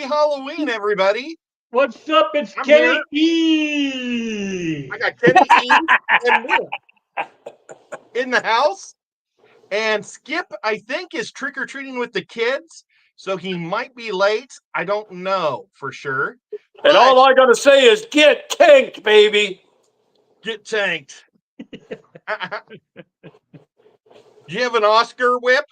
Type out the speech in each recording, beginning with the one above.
Halloween, everybody. What's up? It's I'm Kenny here. E. I got Kenny E and Will in the house. And Skip, I think, is trick-or-treating with the kids. So he might be late. I don't know for sure. And all I got to say is get tanked, baby. Get tanked. Do you have an Oscar, Whip?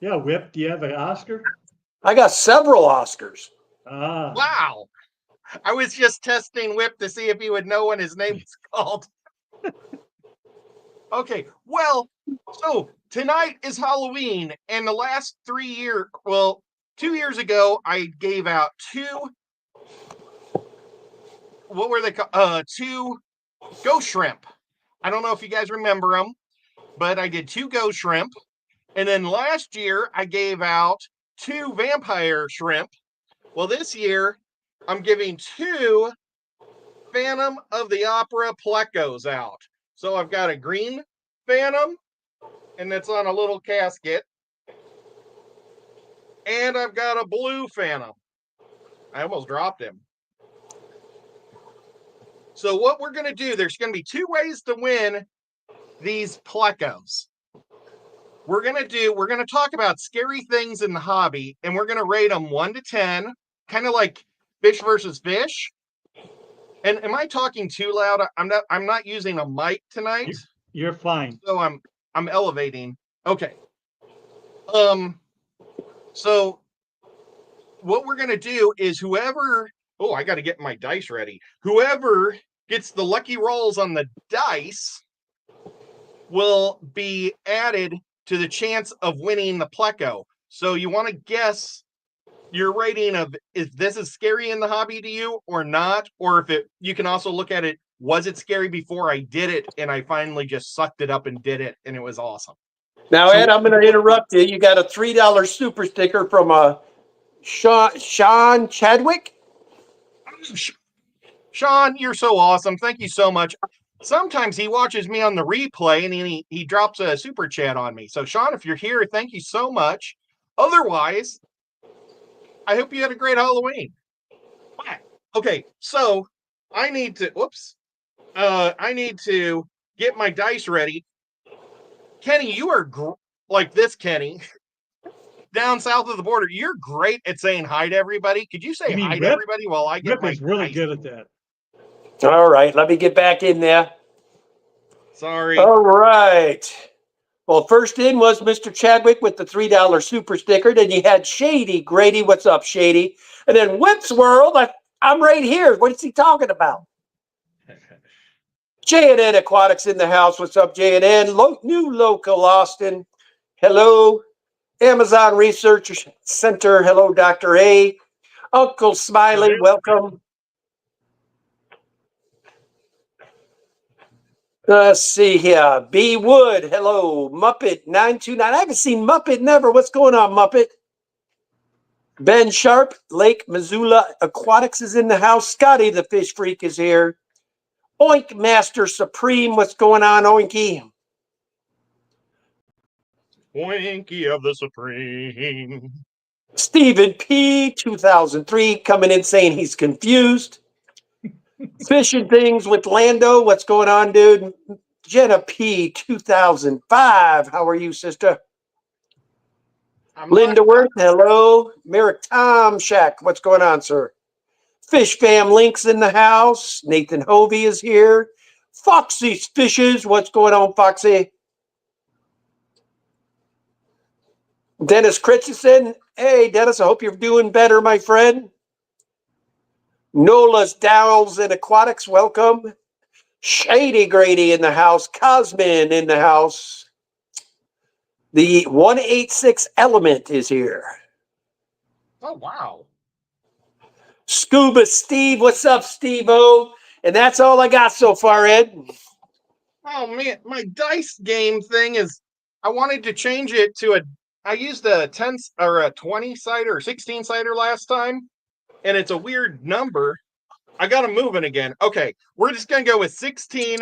Yeah, Whip, do you have an Oscar? I got several Oscars. Ah. Wow. I was just testing Whip to see if he would know when his name is called. Okay, well, so tonight is Halloween, and the last 3 years, 2 years ago, I gave out what were they called? 2 ghost shrimp. I don't know if you guys remember them, but I did 2 ghost shrimp. And then last year, I gave out 2 vampire shrimp. Well, this year, I'm giving 2 Phantom of the Opera plecos out. So I've got a green Phantom, and it's on a little casket. And I've got a blue Phantom. I almost dropped him. So what we're going to do, there's going to be 2 ways to win these plecos. We're going to talk about scary things in the hobby, and we're going to rate them 1 to 10, kind of like fish versus fish. And am I talking too loud? I'm not using a mic tonight. You're fine. So I'm elevating. Okay. So what we're gonna do is whoever, I got to get my dice ready. Whoever gets the lucky rolls on the dice will be added to the chance of winning the pleco. So you want to guess your rating of if this is scary in the hobby to you or not, or if you can also look at it, was it scary before I did it and I finally just sucked it up and did it and it was awesome. Now, Ed, I'm going to interrupt you. You got a $3 super sticker from Sean Chadwick. Sean, you're so awesome. Thank you so much. Sometimes he watches me on the replay and he drops a super chat on me. So Sean, if you're here, thank you so much. Otherwise, I hope you had a great Halloween. Okay, so I need to get my dice ready. Kenny, you are like this, Kenny. Down south of the border, you're great at saying hi to everybody. Could you say hi to everybody while I get Rip my is really dice? good at that. All right, let me get back in there. Sorry. All right. Well, first in was Mr. Chadwick with the $3 super sticker. Then you had Shady. Grady, what's up, Shady? And then Whip's World, I'm right here. What is he talking about? J&N Aquatics in the house. What's up, J&N? New local Austin. Hello. Amazon Research Center. Hello, Dr. A. Uncle Smiley, welcome. Let's see here. B. Wood, hello. Muppet 929. I haven't seen Muppet never. What's going on, Muppet? Ben Sharp, Lake Missoula Aquatics is in the house. Scotty the Fish Freak is here. Oink Master Supreme, what's going on, Oinky? Oinky of the Supreme. Stephen P. 2003 coming in saying he's confused. Fishing Things with Lando, what's going on, dude? Jenna P. 2005, how are you, sister? Linda Worth, hello. Merrick Tom Shack, what's going on, sir? Fish Fam Links in the house. Nathan Hovey is here. Foxy's Fishes, what's going on, Foxy? Dennis Christensen, hey, Dennis, I hope you're doing better, my friend. Nola's Dowels and Aquatics, welcome. Shady Grady in the house. Cosmin in the house. The 186 Element is here. Oh, wow. Scuba Steve, what's up, Steve-O? And that's all I got so far, Ed. Oh, man, my dice game thing is, I wanted to change it to I used a 10 or a 20-sider or 16-sider last time, and it's a weird number. I got them moving again. Okay, we're just going to go with 16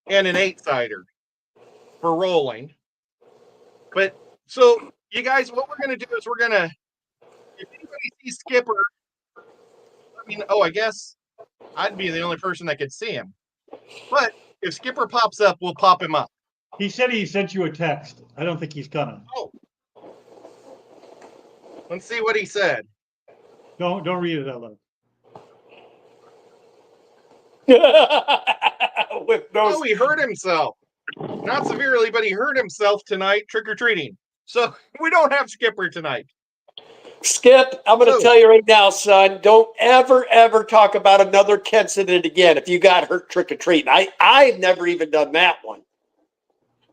and an 8-sider for rolling. But so you guys, what we're gonna do is we're gonna, if anybody sees Skipper, I guess I'd be the only person that could see him. But if Skipper pops up, we'll pop him up. He said he sent you a text. I don't think he's gonna. Oh, let's see what he said. Don't read it out loud. With those, Oh, he hurt himself. Not severely, but he hurt himself tonight trick-or-treating. So we don't have Skipper tonight. Skip, I'm going to So- tell you right now, son, don't ever talk about another incident again if you got hurt trick-or-treating. I've never even done that one.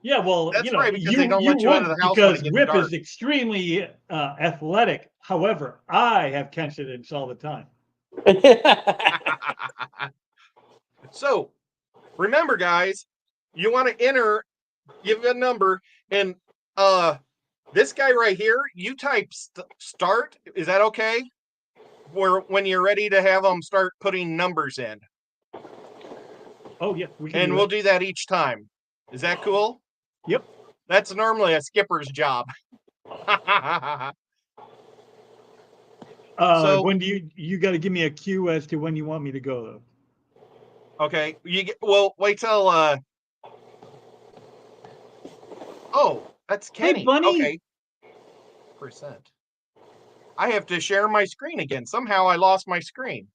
Yeah, well, That's you know, right, because they don't let you out of the house when it because gets Whip dark. is extremely athletic. However, I have incidents all the time. So remember, guys, you want to enter, give a number, and this guy right here, you type start. Is that okay? When you're ready to have them start putting numbers in. Oh yeah, we can. And do we'll that. do that each time. Is that cool? Yep. That's normally a skipper's job. So- when do you got to give me a cue as to when you want me to go though? Okay, wait till oh, that's Kenny. Hey, Bunny. Okay. Percent. I have to share my screen again. Somehow I lost my screen.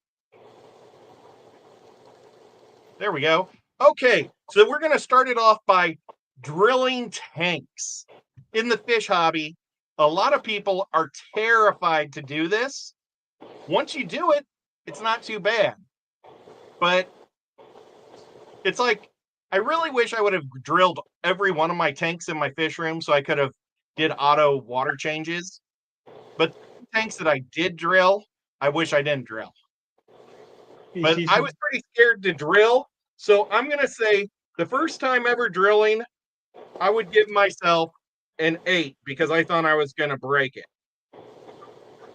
There we go. Okay, so we're going to start it off by drilling tanks. In the fish hobby, a lot of people are terrified to do this. Once you do it, it's not too bad. But it's like, I really wish I would have drilled every one of my tanks in my fish room so I could have did auto water changes. But tanks that I did drill, I wish I didn't drill. You But see I some- was pretty scared to drill. So I'm going to say the first time ever drilling, I would give myself an 8 because I thought I was going to break it.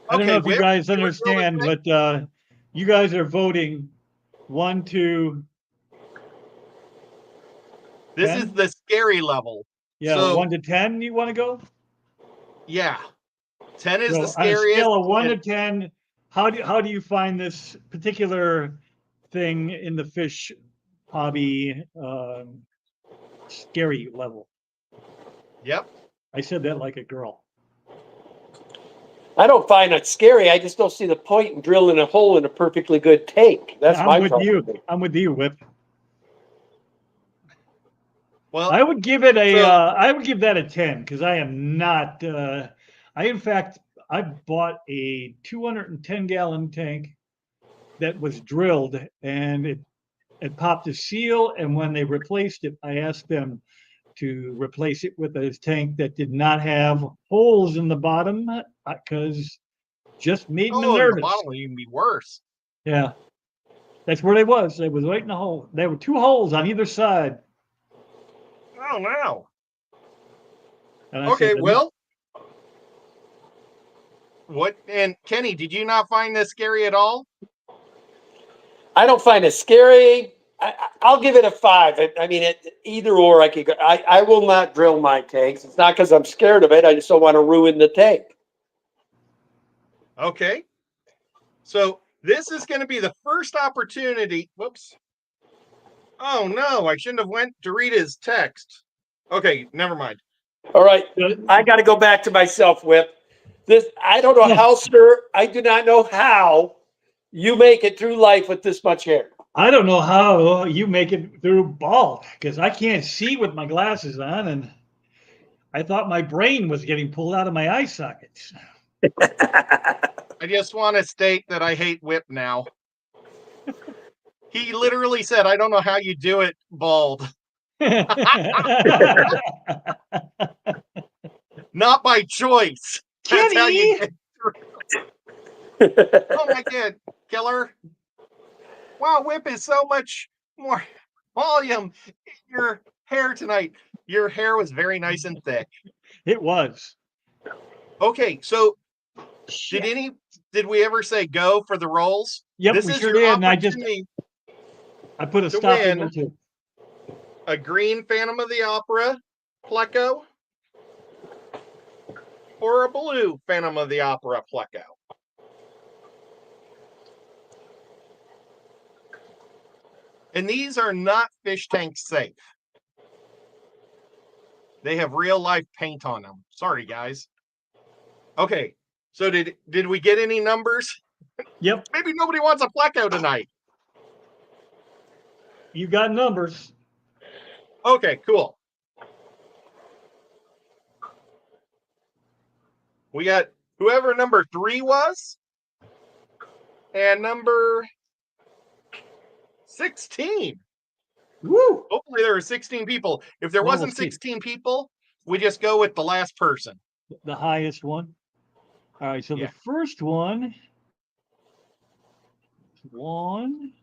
I don't know if you Whip, guys you wanna throw a understand, thing? but you guys are voting 1, 2. This 10? is the scary level. Yeah, So- 1 to 10. You want to go? Yeah. 10 is So the on a scariest. scale of 1 to and 10, how do you find this particular thing in the fish hobby scary level? Yep. I said that like a girl. I don't find it scary. I just don't see the point in drilling a hole in a perfectly good tank. That's I'm my with problem. you. I'm with you, Whip. Well, I would give it a. So- I would give that a 10 because I am not. In fact, I bought a 210-gallon tank that was drilled, and it popped a seal. And when they replaced it, I asked them to replace it with a tank that did not have holes in the bottom because just made me the nervous. bottom will even be worse. Yeah, that's where they was. They was right in the hole. There were 2 holes on either side. Oh, no. And I Okay, said, well. What? And Kenny, did you not find this scary at all? I don't find it scary. I'll give it a 5. I mean, either or. I could. I will not drill my tanks. It's not because I'm scared of it. I just don't want to ruin the tank. Okay. So this is going to be the first opportunity. Whoops. Oh no, I shouldn't have went to read his text. Okay, never mind. All right, I got to go back to myself, Whip. I don't know how, sir. I do not know how you make it through life with this much hair. I don't know how you make it through bald because I can't see with my glasses on, and I thought my brain was getting pulled out of my eye sockets. I just want to state that I hate Whip now. He literally said, I don't know how you do it, bald. Not by choice. That's how you Kenny! get through. Oh my god, killer. Wow, Whip is so much more volume in your hair tonight. Your hair was very nice and thick. It was. Okay, so Shit. did we ever say go for the rolls? Yep, This we is sure your did. And opportunity I put a to stop win. in too. A green Phantom of the Opera Pleco, or a blue Phantom of the Opera Pleco. And these are not fish tank safe. They have real life paint on them. Sorry, guys. Okay, so did we get any numbers? Yep, Maybe nobody wants a Pleco tonight. you got numbers. Okay, cool. We got whoever number 3 was, and number 16. Woo! Hopefully there were 16 people. If there Well, we'll wasn't see. 16 people, we just go with the last person. The highest one. All right, so Yeah. the first one. 1,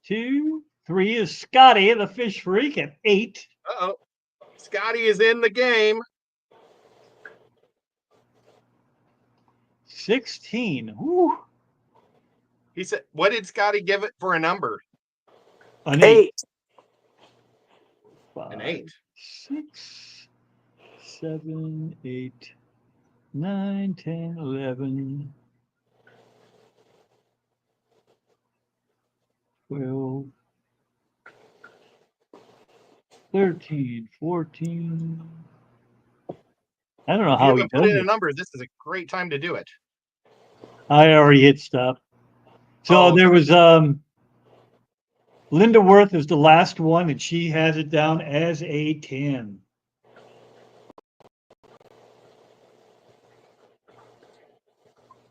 2, 3 is Scotty, the fish freak, at 8. Uh-oh. Scotty is in the game. 16. Woo. He said, what did Scotty give it for a number? An 8. 5, An 8. 6, 7, 8, 9, 10, 11, 12, 13, 14. I don't know If you how he haven't put does in a it. number, this is a great time to do it. I already hit stop. So Oh, there was Linda Worth is the last one, and she has it down as a 10.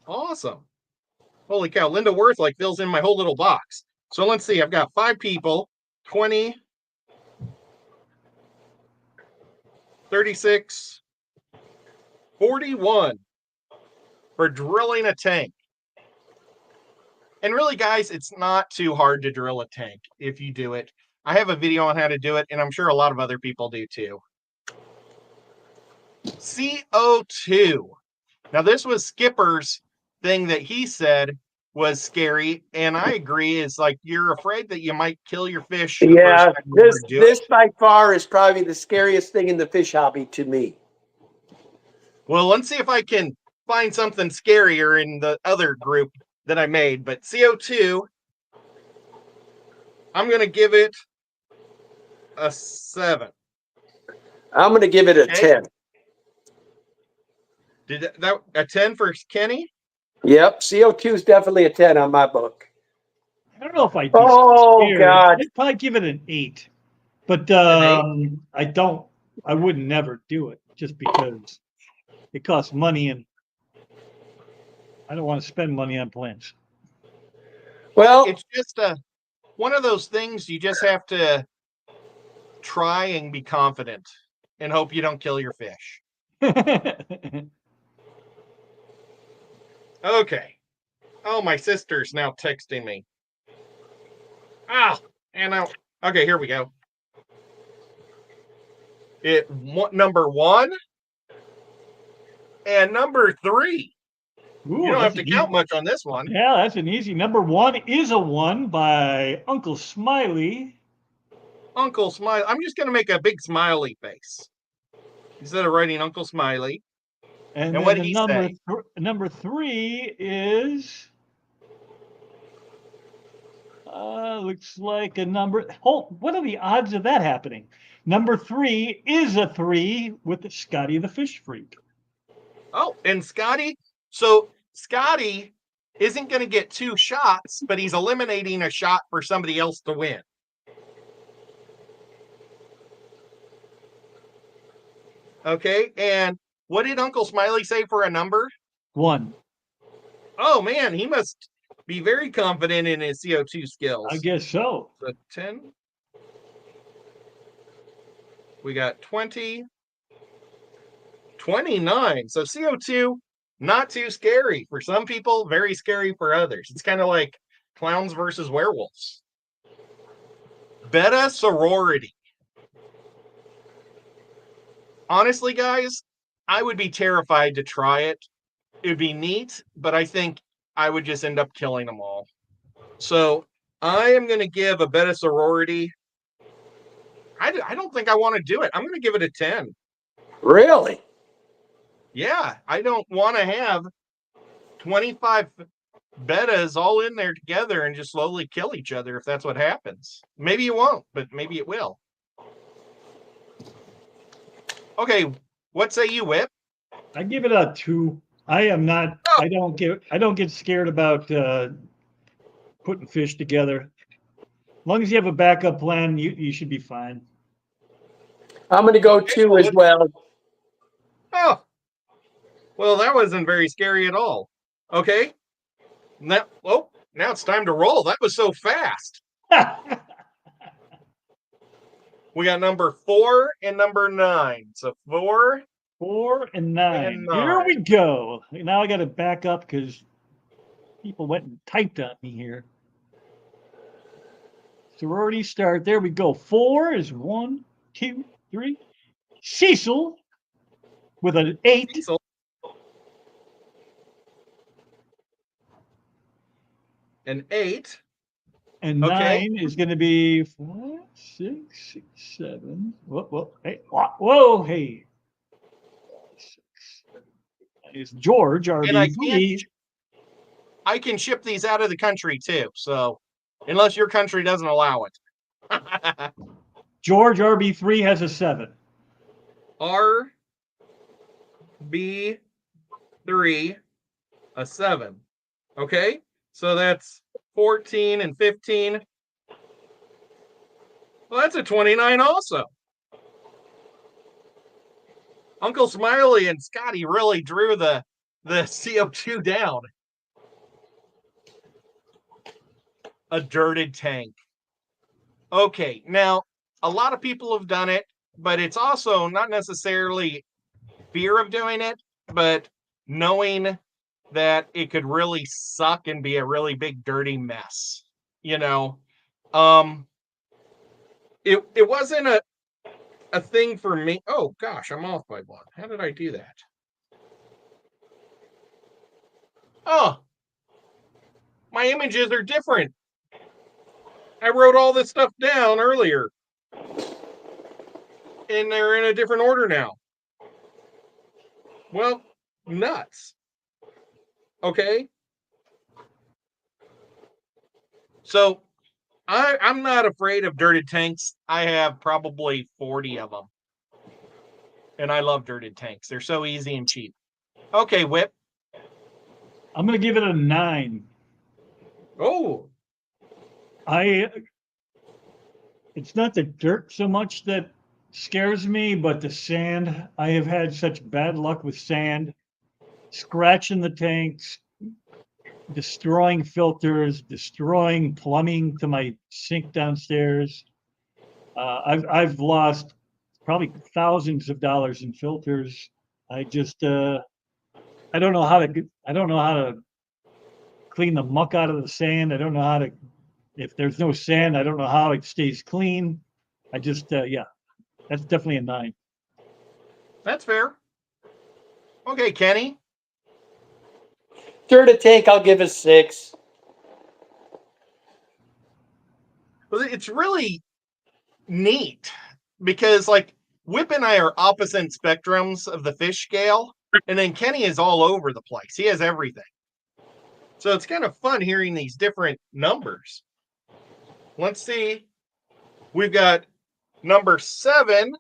Awesome. Holy cow. Linda Worth like fills in my whole little box. So let's see. I've got 5 people, 20, 36, 41 for drilling a tank. And really, guys, it's not too hard to drill a tank if you do it. I have a video on how to do it, and I'm sure a lot of other people do too. CO2. Now, this was Skipper's thing that he said was scary, and I agree. It's like you're afraid that you might kill your fish. The Yeah, first time you ever do this it. by far is probably the scariest thing in the fish hobby to me. Well, let's see if I can find something scarier in the other group that I made. But CO2, I'm going to give it a 7. I'm going to give it a Okay. 10. Did that a 10 for Kenny? Yep, CO2 is definitely a 10 on my book. I don't know if I'd be Oh, scared. God. I'd probably give it an 8. But An I wouldn't never do it just because it costs money and I don't want to spend money on plants. Well, It's just one of those things you just have to try and be confident and hope you don't kill your fish. Okay. Oh, my sister's now texting me. And now, okay, here we go. Number 1 and number 3. Ooh, You don't have that's to an count easy- much on this one. Yeah, that's an easy. Number 1 is a 1 by Uncle Smiley. Uncle Smiley. I'm just going to make a big smiley face instead of writing Uncle Smiley. And And then what the did he number say? number 3 is looks like a number. Oh, what are the odds of that happening? Number 3 is a 3 with Scotty the Fish Freak. Oh, and Scotty. So Scotty isn't going to get 2 shots, but he's eliminating a shot for somebody else to win. Okay, and what did Uncle Smiley say for a number? 1. Oh, man, he must be very confident in his CO2 skills. I guess so. So 10. We got 20. 29. So CO2, not too scary. For some people, very scary for others. It's kind of like clowns versus werewolves. Beta sorority. Honestly, guys, I would be terrified to try it. It would be neat, but I think I would just end up killing them all. So I am going to give a beta sorority. I don't think I want to do it. I'm going to give it a 10. really? Yeah, I don't want to have 25 betas all in there together and just slowly kill each other if that's what happens. Maybe you won't, but maybe it will. Okay, what say you, Whip? I give it a 2. I am not. Oh. I don't get scared about putting fish together. As long as you have a backup plan, you should be fine. I'm going to go Okay, 2 as well. Oh, well, that wasn't very scary at all. Okay, now it's time to roll. That was so fast. We got number 4 and number 9. So 4 4 and 9. and Here 9. we go. Now I got to back up because people went and typed on me here. Sorority start. There we go. 4 is 1, 2, 3. Cecil with an 8. Cecil. An 8. And Okay. 9 is going to be 5, 6, 7. Whoa, hey, whoa, hey. 6, 7. It's George, And RB3. I can ship these out of the country too. So unless your country doesn't allow it. George, RB3 has a 7. RB3, a 7. Okay. So that's 14 and 15. Well, that's a 29 also. Uncle Smiley and Scotty really drew the CO2 down. A dirted tank. Okay, now a lot of people have done it, but it's also not necessarily fear of doing it, but knowing that it could really suck and be a really big dirty mess. You know, it wasn't a thing for me. Oh gosh, I'm off by 1. How did I do that? Oh, my images are different. I wrote all this stuff down earlier, and they're in a different order now. Well, nuts. Okay. So I'm not afraid of dirted tanks. I have probably 40 of them. And I love dirted tanks. They're so easy and cheap. Okay, Whip. I'm going to give it a 9. Oh. It's not the dirt so much that scares me, but the sand. I have had such bad luck with sand, scratching the tanks, destroying filters, destroying plumbing to my sink downstairs. I've lost probably thousands of dollars in filters. I just I don't know how to clean the muck out of the sand. I don't know how to, if there's no sand, I don't know how it stays clean. I just yeah, that's definitely a 9. That's fair. Okay, Kenny. Dirted tank, I'll give a 6. Well, it's really neat because like Whip and I are opposite spectrums of the fish scale, and then Kenny is all over the place. He has everything. So it's kind of fun hearing these different numbers. Let's see. We've got number 7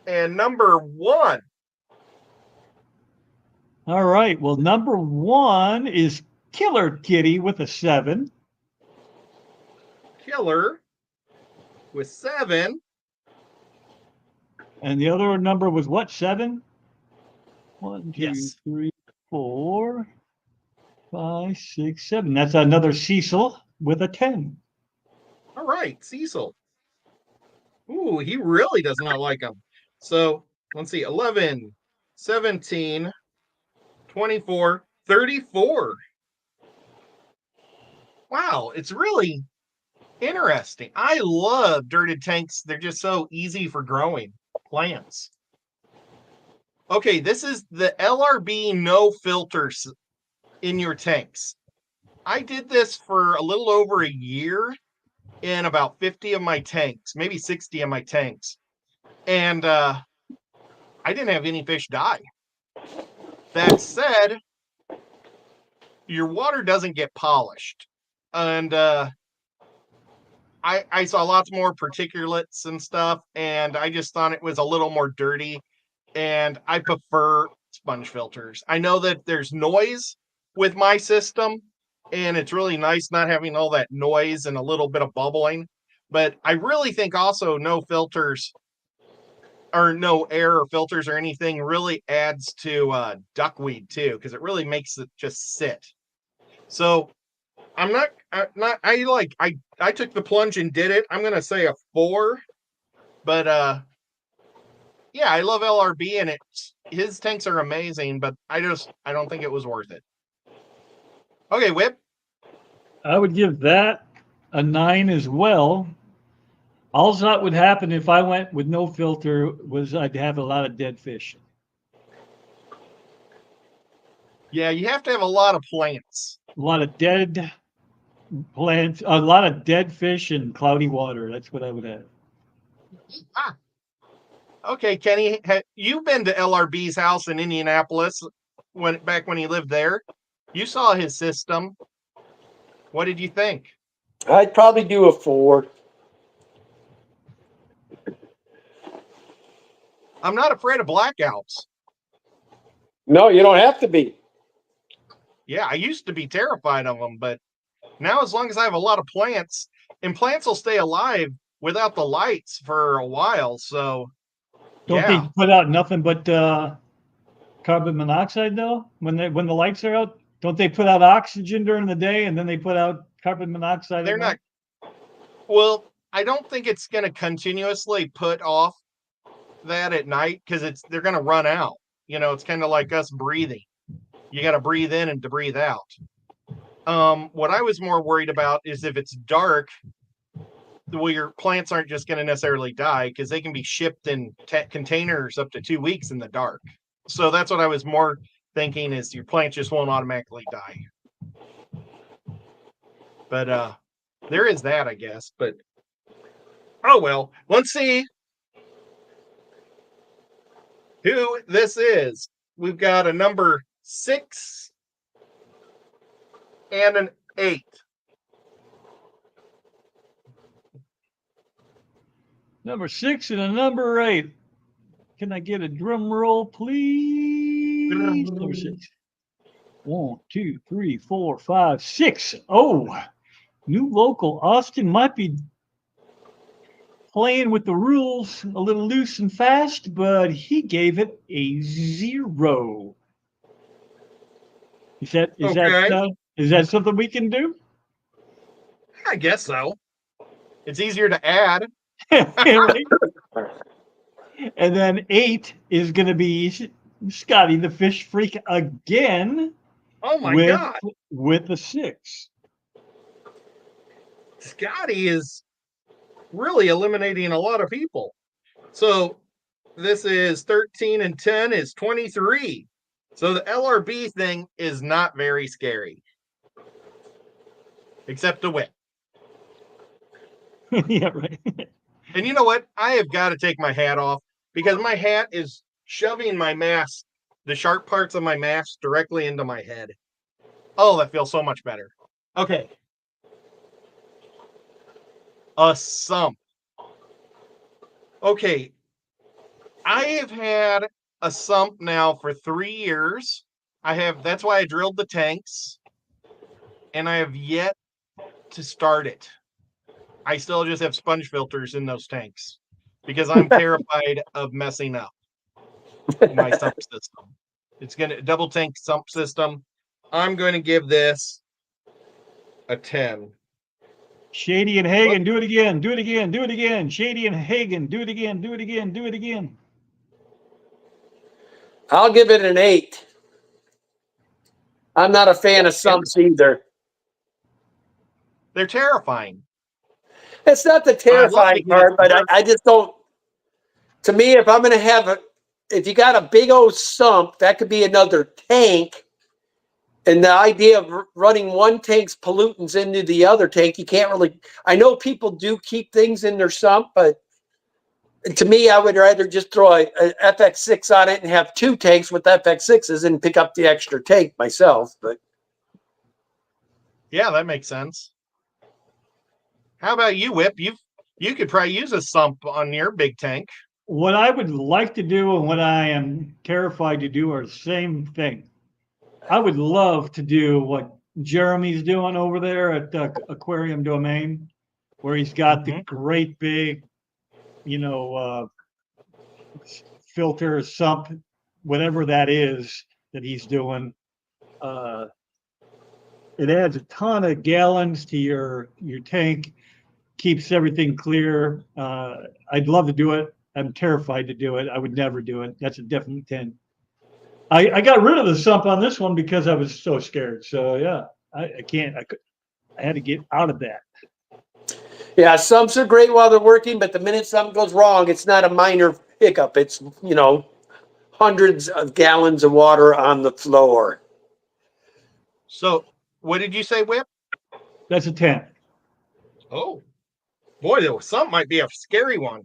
and number 1. All right. Well, number 1 is Killer Kitty with a 7. Killer with 7. And the other number was what? 7? 1, 2, Yes. 3, 4, 5, 6, 7. That's another Cecil with a 10. All right, Cecil. Ooh, he really does not like them. So let's see, 11, 17, 24, 34. Wow, it's really interesting. I love dirted tanks. They're just so easy for growing plants. Okay, this is the LRB no filters in your tanks. I did this for a little over a year in about 50 of my tanks, maybe 60 of my tanks. And I didn't have any fish die. That said, your water doesn't get polished. And I saw lots more particulates and stuff, and I just thought it was a little more dirty. And I prefer sponge filters. I know that there's noise with my system, and it's really nice not having all that noise and a little bit of bubbling. But I really think also no filters or no air or filters or anything really adds to duckweed too, because it really makes it just sit. So I took the plunge and did it. I'm gonna say a 4, but yeah, I love LRB and his tanks are amazing, but I don't think it was worth it. Okay, Whip. I would give that a 9 as well. All that would happen if I went with no filter was I'd have a lot of dead fish. Yeah, you have to have a lot of plants. A lot of dead plants, a lot of dead fish and cloudy water. That's what I would have. Okay, Kenny, you've been to LRB's house in Indianapolis back when he lived there. You saw his system. What did you think? I'd probably do a 4. I'm not afraid of blackouts. No, you don't have to be. Yeah, I used to be terrified of them, but now as long as I have a lot of plants, and plants will stay alive without the lights for a while, so Don't yeah. they put out nothing but carbon monoxide though? When the lights are out, don't they put out oxygen during the day and then they put out carbon monoxide? They're not. Well, I don't think it's going to continuously put off that at night because they're going to run out. You know, it's kind of like us breathing. You got to breathe in and to breathe out. What I was more worried about is if it's dark, well, your plants aren't just going to necessarily die because they can be shipped in containers up to 2 weeks in the dark. So that's what I was more thinking is your plants just won't automatically die. But there is that, I guess. But oh well, let's see who this is. We've got a number 6 and an 8. Number 6 and a number 8. Can I get a drum roll, please? Number 6. 1, 2, 3, 4, 5, 6. Oh, new local Austin might be playing with the rules a little loose and fast, but he gave it a 0. Is that something we can do? I guess so. It's easier to add. And then 8 is going to be Scotty the Fish Freak again. Oh my God. With a 6. Scotty is really eliminating a lot of people. So this is 13 and 10 is 23. So the LRB thing is not very scary. Except the whip. Yeah, right. And you know what? I have got to take my hat off because my hat is shoving my mask, the sharp parts of my mask directly into my head. Oh, that feels so much better. Okay. A sump. Okay. I have had a sump now for 3 years. That's why I drilled the tanks. And I have yet to start it. I still just have sponge filters in those tanks because I'm terrified of messing up my sump system. It's going to double tank sump system. I'm going to give this a 10. Shady and Hagen, do it again, do it again, do it again. Shady and Hagen, do it again, do it again, do it again. I'll give it an 8. I'm not a fan of sumps either. They're terrifying. It's not the terrifying part, but I just don't. To me, if I'm going to have if you got a big old sump, that could be another tank. And the idea of running one tank's pollutants into the other tank, you can't really. I know people do keep things in their sump, but to me, I would rather just throw a FX6 on it and have 2 tanks with FX6s and pick up the extra tank myself. But Yeah, that makes sense. How about you, Whip? You could probably use a sump on your big tank. What I would like to do and what I am terrified to do are the same thing. I would love to do what Jeremy's doing over there at the Aquarium Domain, where he's got the great big, filter, sump, whatever that is that he's doing. It adds a ton of gallons to your tank, keeps everything clear. I'd love to do it. I'm terrified to do it. I would never do it. That's a definite 10. I got rid of the sump on this one because I was so scared. So yeah, I can't. I had to get out of that. yeah, sumps are great while they're working, but the minute something goes wrong, it's not a minor hiccup. It's, hundreds of gallons of water on the floor. So, what did you say, Whip? That's a 10. Oh, boy, some might be a scary one.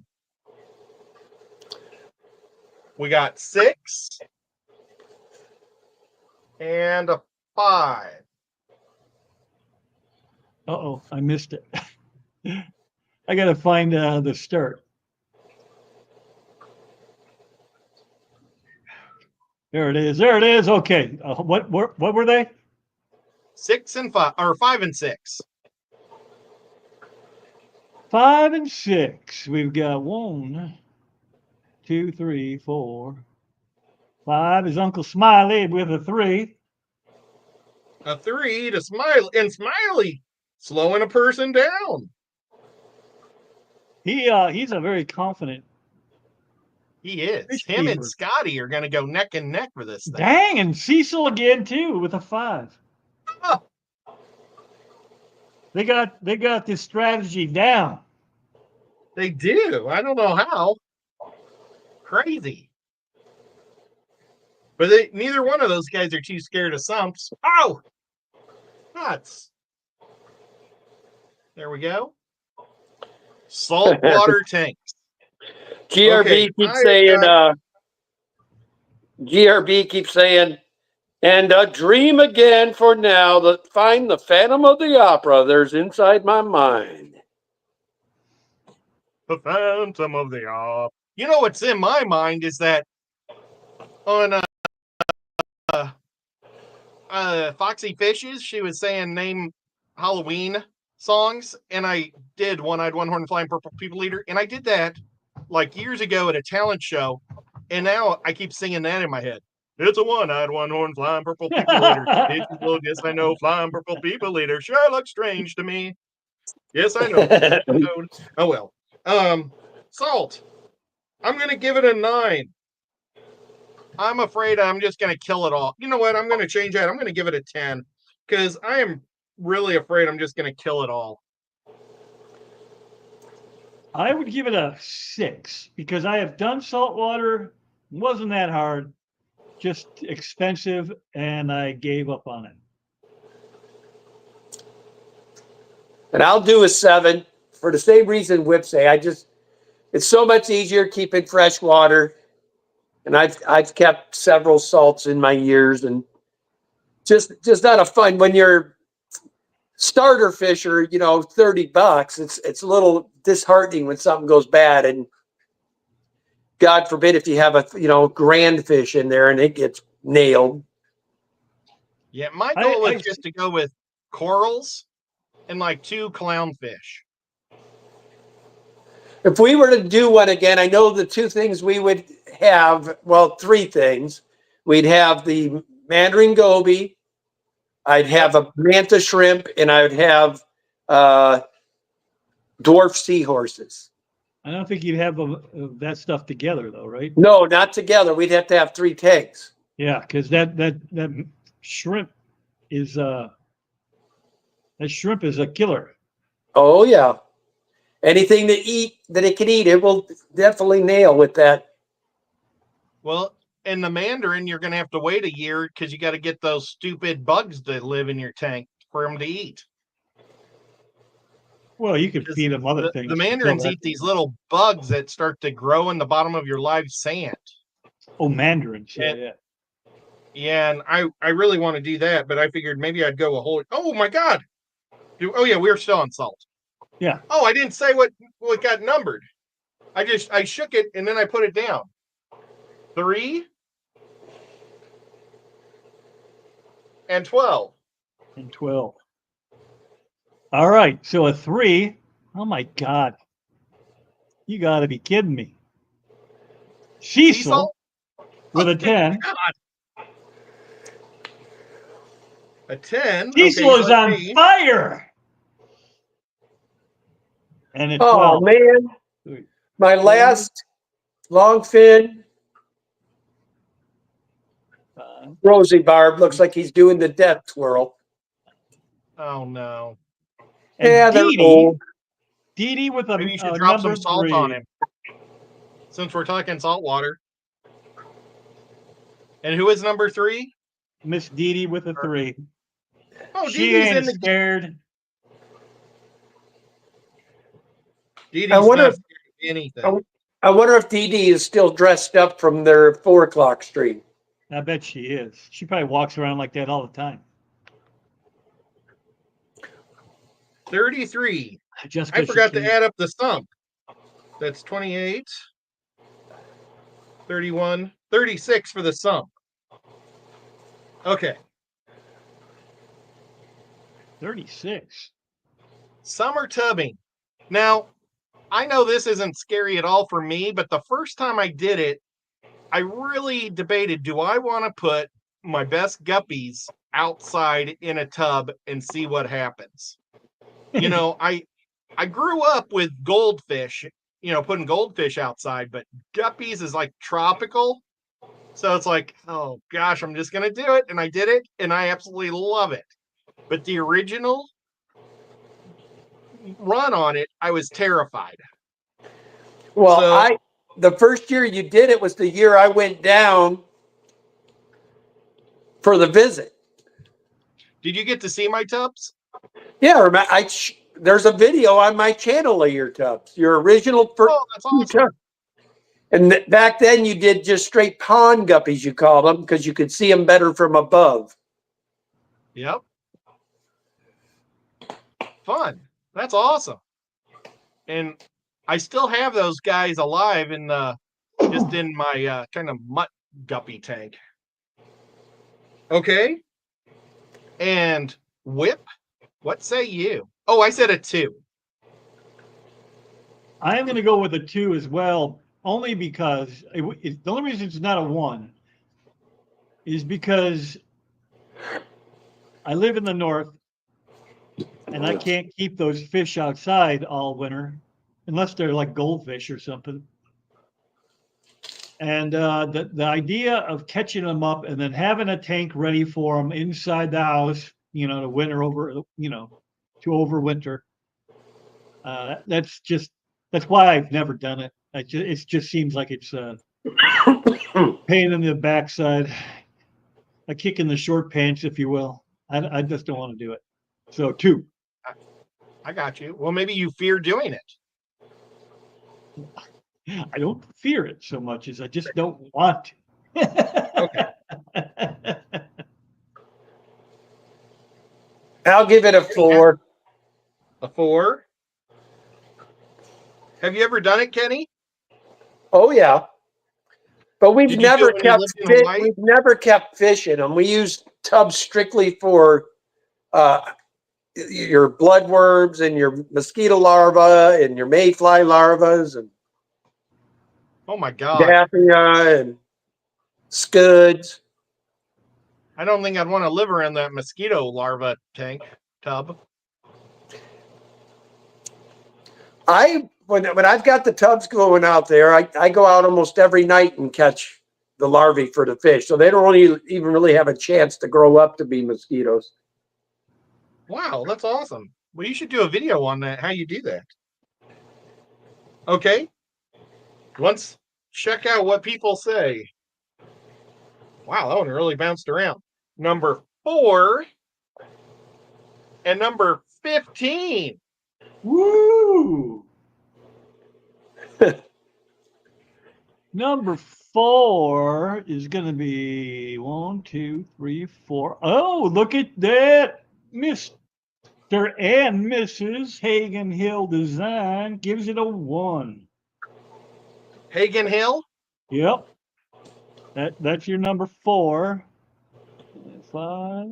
We got 6 and a 5. Uh-oh, I missed it. I got to find the start. There it is. There it is. Okay. What were they? 6 and 5, or 5 and 6. 5 and 6. We've got 1, 2, 3, 4. 5 is Uncle Smiley with a 3. A 3 to Smiley, slowing a person down. He's a very confident. He is. Fish Him and keeper. Scotty are going to go neck and neck for this thing. Dang, and Cecil again too with a 5. Oh, They got this strategy down. they do. I don't know how. Crazy. But neither one of those guys are too scared of sumps. Oh! Nuts. There we go. Saltwater tanks. GRB Okay, keeps saying, GRB keeps saying, and a dream again for now that find the Phantom of the Opera. There's inside my mind. The Phantom of the Opera. You know what's in my mind is that on Foxy Fishes, she was saying name Halloween songs, and I did One-Eyed, One-Horned, Flying Purple People Eater, and I did that like years ago at a talent show, and now I keep singing that in my head. It's a one-eyed, one-horned, flying purple people eater. Did you know? Yes, I know, flying purple people eater. Sure looks strange to me. Yes, I know. Oh well. Salt. I'm gonna give it a 9. I'm afraid I'm just gonna kill it all. You know what? I'm gonna change that. I'm gonna give it a 10 because I am really afraid I'm just gonna kill it all. I would give it a 6 because I have done saltwater. Wasn't that hard, just expensive, and I gave up on it. And I'll do a 7 for the same reason Whip say. It's so much easier keeping fresh water. And I've kept several salts in my years, and just not a fun when you're starter fisher, $30. It's a little disheartening when something goes bad, and God forbid if you have a grand fish in there and it gets nailed. Yeah, my goal is just to go with corals and like 2 clownfish. If we were to do one again, I know the 2 things we would have, 3 things. We'd have the Mandarin goby, I'd have a manta shrimp, and I would have dwarf seahorses. I don't think you'd have that stuff together, though, right? No, not together. We'd have to have 3 tanks. Yeah, because that shrimp is a killer. Oh yeah, anything that it can eat, it will definitely nail with that. Well, in the Mandarin, you're going to have to wait a year because you got to get those stupid bugs that live in your tank for them to eat. Well, you could Because feed them other the things. mandarins eat these little bugs that start to grow in the bottom of your live sand. Oh, mandarins. Yeah, And- yeah. Yeah, and I really want to do that, but I figured maybe I'd go a whole. Oh my God! Oh yeah, we're still on salt. Yeah. Oh, I didn't say what got numbered. I shook it and then I put it down. 3 and 12. And 12. All right. So a 3. Oh my God. You got to be kidding me. Cecil with a 10. A 10. Cecil okay, is let's on see. fire. And a 12. Oh man, my last longfin Rosie Barb looks like he's doing the death twirl. Oh no. And Yeah, they're Dee old. Dee with a, Maybe you should drop some number salt 3. on him. Since we're talking salt water. And who is number 3? Miss Dee with a 3. Oh, She Dee Dee's ain't in the scared. Dee Dee's I wonder not if- scared of anything. I wonder if Dee Dee is still dressed up from their 4 o'clock stream. I bet she is. She probably walks around like that all the time. 33. Just I 'cause she forgot to can. add up the sum. That's 28, 31, 36 for the sum. Okay. 36. Summer tubbing. Now, I know this isn't scary at all for me, but the first time I did it, I really debated, do I want to put my best guppies outside in a tub and see what happens? You know, I grew up with goldfish, putting goldfish outside, but guppies is like tropical. So it's like, oh gosh, I'm just going to do it. And I did it and I absolutely love it. But the original run on it, I was terrified. Well, So- the first year you did it was the year I went down for the visit. Did you get to see my tubs? Yeah, there's a video on my channel of your tubs, your original first. Oh, that's awesome. And back then you did just straight pond guppies, you called them, because you could see them better from above. Yep. Fun. That's awesome. And I still have those guys alive in just in my kind of mutt guppy tank. Okay. And whip, what say you? Oh, I said a 2. I am going to go with a 2 as well, only because the only reason it's not a 1 is because I live in the north and I can't keep those fish outside all winter unless they're like goldfish or something. And the idea of catching them up and then having a tank ready for them inside the house, to winter over, to overwinter. That's why I've never done it. It just seems like it's a pain in the backside, a kick in the short pants, if you will. I just don't want to do it. So 2. I got you. Well, maybe you fear doing it. I don't fear it so much as I just don't want to. Okay. I'll give it a 4. A 4. Have you ever done it, Kenny? Oh yeah, but we've Did you do never it when you kept lived in Hawaii? we've never kept fish in them. We use tubs strictly for your bloodworms and your mosquito larvae and your mayfly larvas and Oh my God. daphnia and scuds. I don't think I'd want to live around that mosquito larva tub. When I've got the tubs going out there, I go out almost every night and catch the larvae for the fish. So they don't even really have a chance to grow up to be mosquitoes. Wow, that's awesome. Well, you should do a video on that, how you do that. Okay. Let's check out what people say. Wow, that one really bounced around. Number 4 and number 15. Woo! Number 4 is going to be 1, 2, 3, 4. Oh, look at that. Mr. and Mrs. Hagen Hill Design gives it a 1. Hagen Hill? Yep. That's your number 4. 5.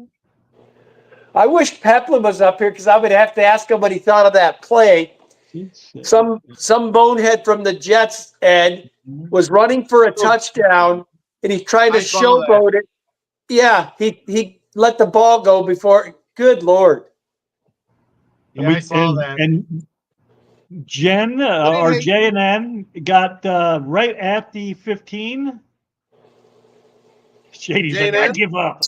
I wish Peplin was up here because I would have to ask him what he thought of that play. 6, 7, Some bonehead from the Jets and was running for a touchdown, and he's trying to I saw that. showboat it. Yeah, he let the ball go before. Good Lord. Yeah, I saw that. And Jen or J&N got right at the 15. Shady's like, I give up.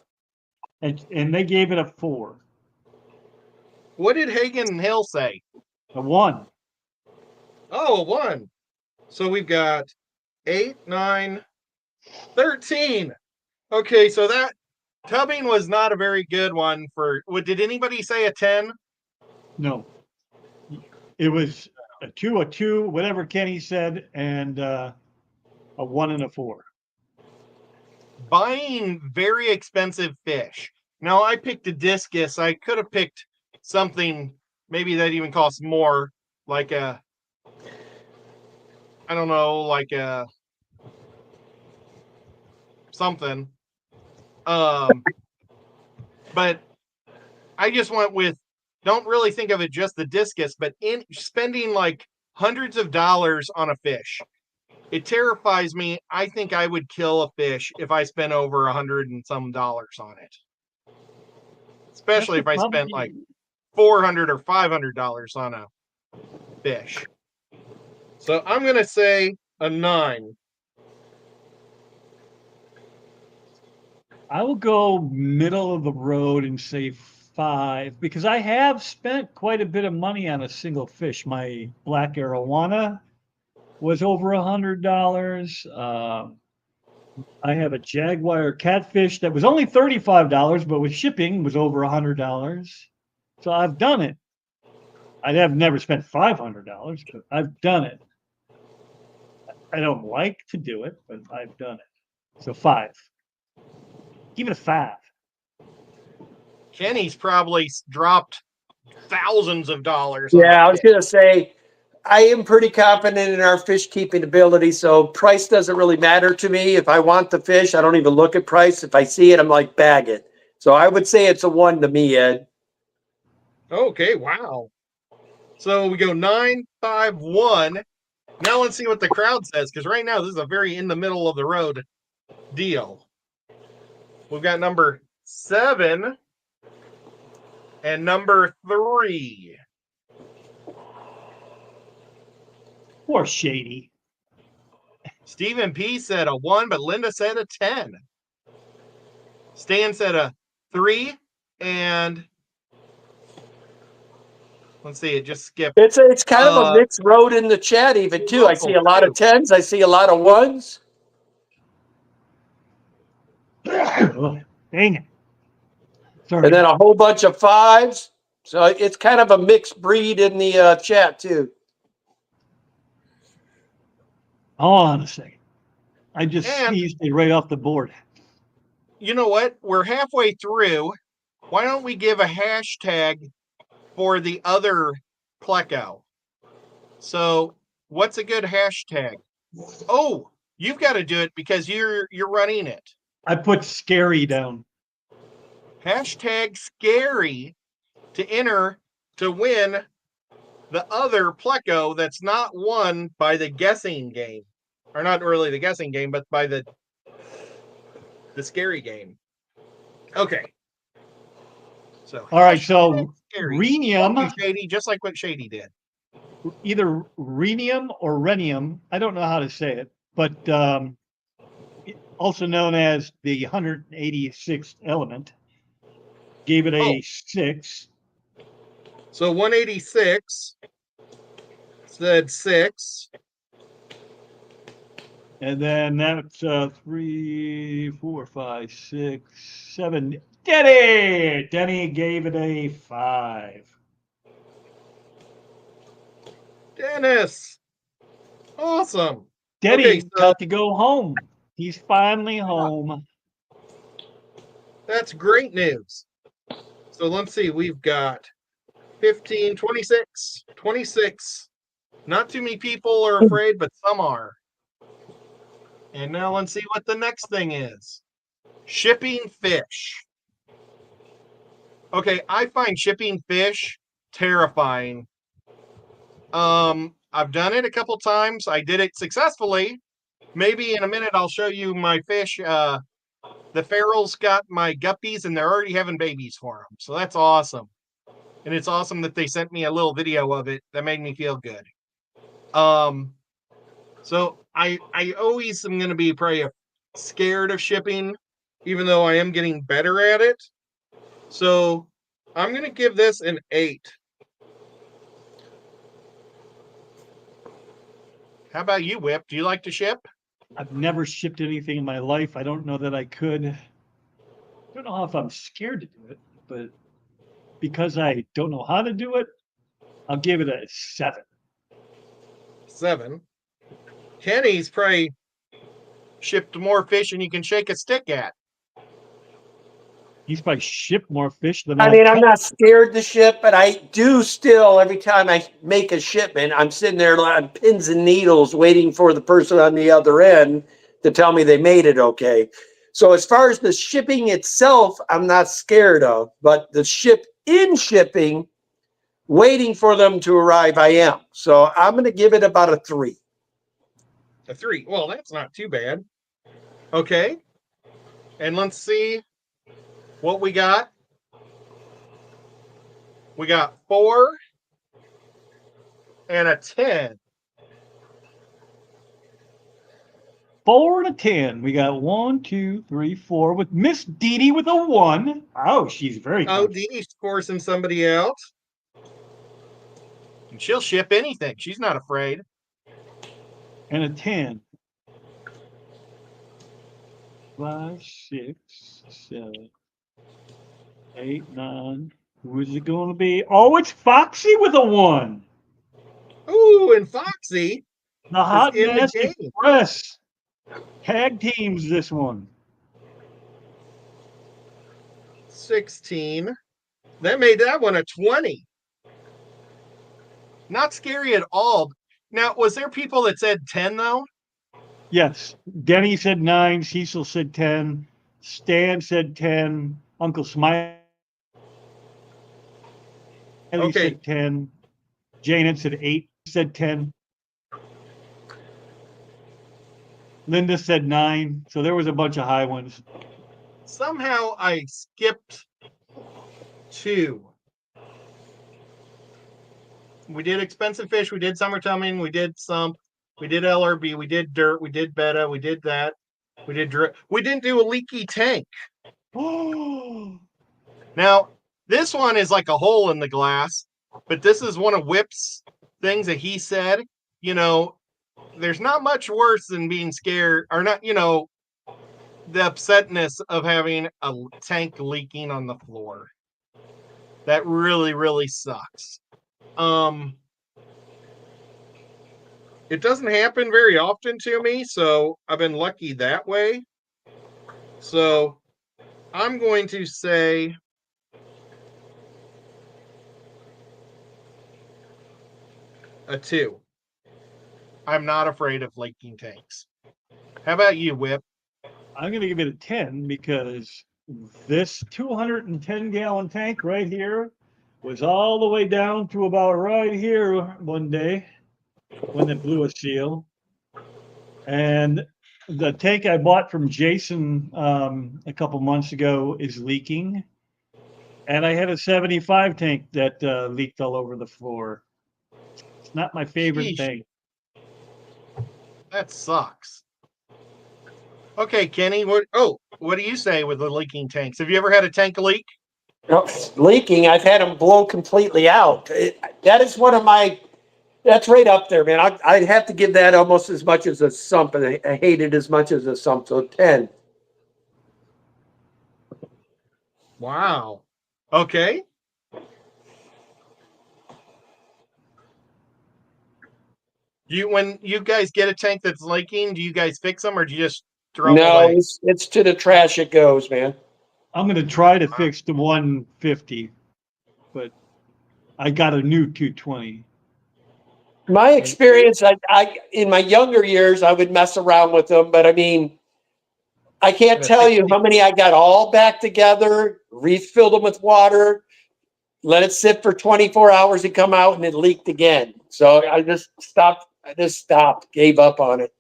And they gave it a 4. What did Hagen Hill say? A 1. Oh, a 1. So we've got 8, 9, 13. Okay, so that tubbing was not a very good one for. Did anybody say a 10? No. It was a 2, whatever Kenny said, and a 1 and a 4. Buying very expensive fish. Now, I picked a discus. I could have picked something maybe that even costs more, like a, I don't know, like a something. But I just went with, don't really think of it just the discus, but in spending like hundreds of dollars on a fish. It terrifies me. I think I would kill a fish if I spent over $100 and some dollars on it. Especially if I spent like $400 or $500 on a fish. So I'm going to say a 9. I will go middle of the road and say 5 because I have spent quite a bit of money on a single fish. My black arowana was over $100. I have a jaguar catfish that was only $35, but with shipping was over $100. So I've done it. I have never spent $500, but I've done it. I don't like to do it, but I've done it. So 5. Give it a 5. Kenny's probably dropped thousands of dollars. Yeah, I was going to say, I am pretty confident in our fish keeping ability, so price doesn't really matter to me. If I want the fish, I don't even look at price. If I see it, I'm like, bag it. So I would say it's a 1 to me, Ed. Okay, wow. So we go 9, 5, 1. Now let's see what the crowd says, because right now this is a very in the middle of the road deal. We've got number 7 and number 3. Poor Shady. Stephen P said a 1, but Linda said a 10. Stan said a 3, and let's see, it just skipped. It's kind of a mixed road in the chat even too. I see a lot of 10s. I see a lot of 1s. Oh, dang it. Sorry. And then a whole bunch of 5s. So it's kind of a mixed breed in the chat too. Hold on a second. I just sneezed it right off the board. You know what? We're halfway through. Why don't we give a hashtag for the other Pleco? So what's a good hashtag? Oh, you've got to do it because you're running it. I put scary down. Hashtag scary to enter to win the other Pleco that's not won by the guessing game. Or not really the guessing game, but by the scary game. Okay. So all right, so rhenium, Shady, just like what Shady did. Either rhenium or rhenium, I don't know how to say it, but also known as the 186th element, gave it a 6. So 186 said 6. And then that's 3, 4, 5, 6, 7. Denny gave it a 5. Dennis. Awesome. Denny Okay, so got to go home. He's finally home. that's great news. So let's see, we've got 15, 26, 26. Not too many people are afraid, but some are. And now let's see what the next thing is. Shipping fish. Okay, I find shipping fish terrifying. I've done it a couple times. I did it successfully. Maybe in a minute I'll show you my fish. The ferals got my guppies and they're already having babies for them. So that's awesome. And it's awesome that they sent me a little video of it. That made me feel good. So I always am going to be probably scared of shipping, even though I am getting better at it. So I'm going to give this an 8. How about you, Whip? Do you like to ship? I've never shipped anything in my life. I don't know that I could. I don't know if I'm scared to do it, but because I don't know how to do it, I'll give it a 7. 7. Kenny's probably shipped more fish than you can shake a stick at. He's probably shipped more fish than I I've mean, I'm caught. not scared to ship, but I do still, every time I make a shipment, I'm sitting there on pins and needles waiting for the person on the other end to tell me they made it okay. So as far as the shipping itself, I'm not scared of, but the shipping, waiting for them to arrive, I am. So I'm going to give it about a 3. A 3. Well, that's not too bad. Okay. And let's see what we got. We got 4 and a 10. 4 and a 10. We got 1, 2, 3, 4 with Miss Dee Dee with a 1. Oh, she's very Oh, good. Dee Dee's forcing somebody out. And she'll ship anything. She's not afraid. And a 10. 5, 6, 7, 8, 9. Who is it going to be? Oh, it's Foxy with a 1. Ooh, and Foxy The is Hot in the Mess game. Express. Tag teams this one. 16. That made that one a 20. Not scary at all. Now, was there people that said 10 though? Yes. Denny said 9. Cecil said 10. Stan said 10. Uncle Smiley Okay. said 10. Janet said 8. Said 10. Linda said 9. So there was a bunch of high ones. Somehow I skipped 2. We did expensive fish. We did summer tumming. We did sump. We did LRB. We did dirt. We did betta. We did that. We did drip. We didn't do a leaky tank. Oh, Now, this one is like a hole in the glass, but this is one of Whip's things that he said. You know, there's not much worse than being scared or not, the upsetness of having a tank leaking on the floor. That really, really sucks. It doesn't happen very often to me, so I've been lucky that way. So I'm going to say a 2. I'm not afraid of leaking tanks. How about you, Whip? I'm going to give it a 10 because this 210-gallon tank right here was all the way down to about right here one day when it blew a seal. And the tank I bought from Jason a couple months ago is leaking. And I had a 75 tank that leaked all over the floor. It's not my favorite Sheesh, thing. that sucks. Okay, Kenny, what do you say with the leaking tanks? Have you ever had a tank leak? No, leaking, I've had them blow completely out. That is one of my, that's right up there, man. I'd have to give that almost as much as a sump, and I hate it as much as a sump, so 10. Wow. Okay. When you guys get a tank that's leaking, do you guys fix them or do you just throw them No, away? it's to the trash it goes, man. I'm going to try to fix the 150, but I got a new 220. My experience, I in my younger years, I would mess around with them, but I mean, I can't And a tell you 60 how many I got all back together, refilled them with water, let it sit for 24 hours and come out, and it leaked again. So I just stopped. Gave up on it.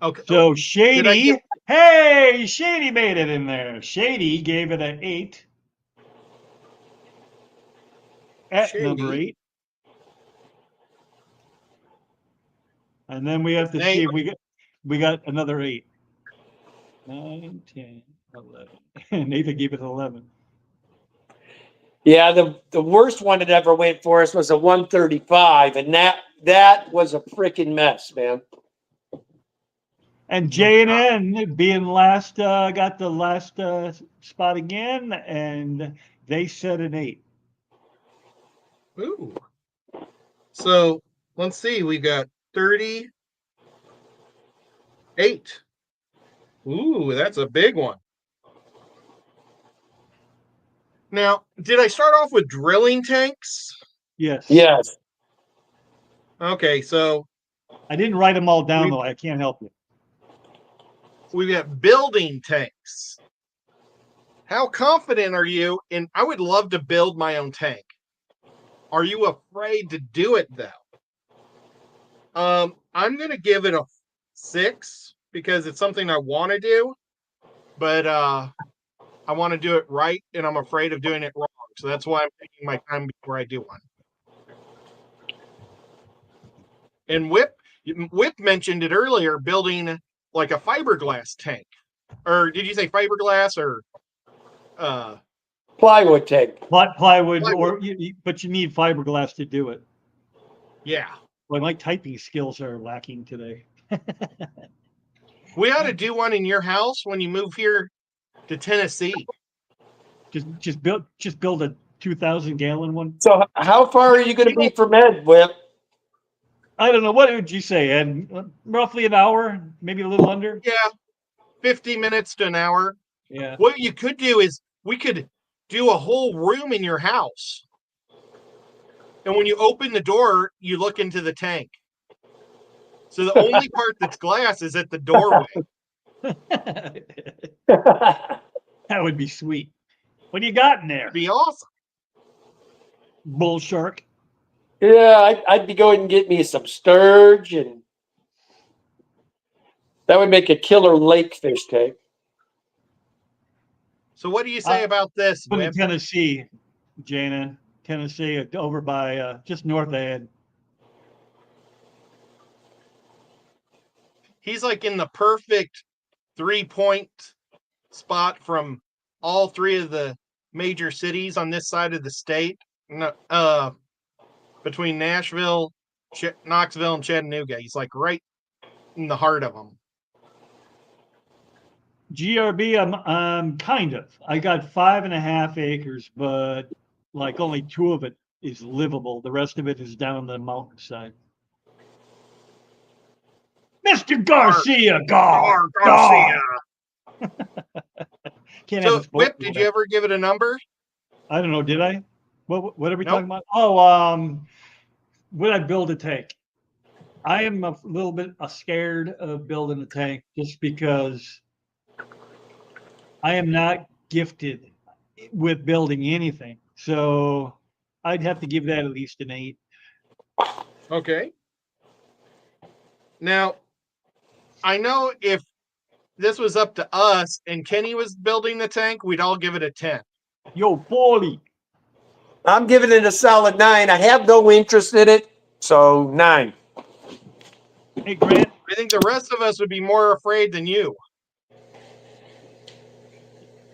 Okay. So Did I Shady, get hey, Shady made it in there. Shady gave it an 8 at number Shady? 8. And then we have to see if we got another 8. 9, 10, 11. Nathan gave it 11. Yeah, the worst one that ever went for us was a 135, and that was a freaking mess, man. And J&N being last, got the last spot again, and they set an 8. Ooh. So let's see. We got 38. Ooh, that's a big one. Now, did I start off with drilling tanks? Yes. Yes. Okay, so I didn't write them all down, though. I can't help you. we've got building tanks. How confident are you in? I would love to build my own tank. Are you afraid to do it though? I'm gonna give it a 6 because it's something I want to do, but I want to do it right, and I'm afraid of doing it wrong. So that's why I'm taking my time before I do one. And Whip mentioned it earlier, building like a fiberglass tank, or did you say fiberglass or Plywood tank. Plywood, Plywood. but you need fiberglass to do it. Yeah. Well, my typing skills are lacking today. We ought to do one in your house when you move here to Tennessee. Just build a 2,000-gallon one. So how far are you going to be from Ed, Whip? I don't know. What would you say, Ed? Roughly an hour, maybe a little under. Yeah, 50 minutes to an hour. Yeah. What you could do is we could do a whole room in your house. And when you open the door, you look into the tank. So the only part that's glass is at the doorway. That would be sweet. What do you got in there? It'd be awesome. Bull shark. Yeah, I'd be going and get me some sturge, and that would make a killer lake fish tank. So what do you say about this, I'm in Wim? Tennessee, Jana. Tennessee, over by just north of Ed. He's like in the perfect 3-point spot from all 3 of the major cities on this side of the state. Between Nashville, Knoxville, and Chattanooga. He's like right in the heart of them. GRB, I'm kind of. I got 5.5 acres, but like only 2 of it is livable. The rest of it is down the mountainside. Mr. Garcia, Garcia. Can't So, have a Whip, did you ever give it a number? I don't know. Did I? What are we Nope. talking about? Oh, would I build a tank? I am a little bit scared of building a tank just because I am not gifted with building anything. So I'd have to give that at least an 8. Okay. Now, I know if this was up to us and Kenny was building the tank, we'd all give it a 10. Yo, Paulie. I'm giving it a solid 9. I have no interest in it, so 9. Hey, Grant. I think the rest of us would be more afraid than you.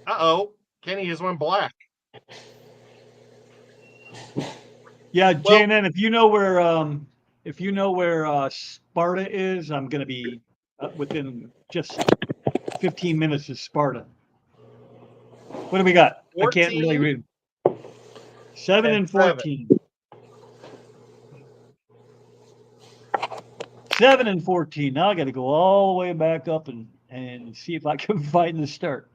Uh-oh. Kenny just went black. Yeah, Well- JNN, if you know where Sparta is, I'm going to be within just 15 minutes of Sparta. What do we got? I can't really 14 read. 7 and and 7. 14. 7 and 14. Now I got to go all the way back up and see if I can find the start.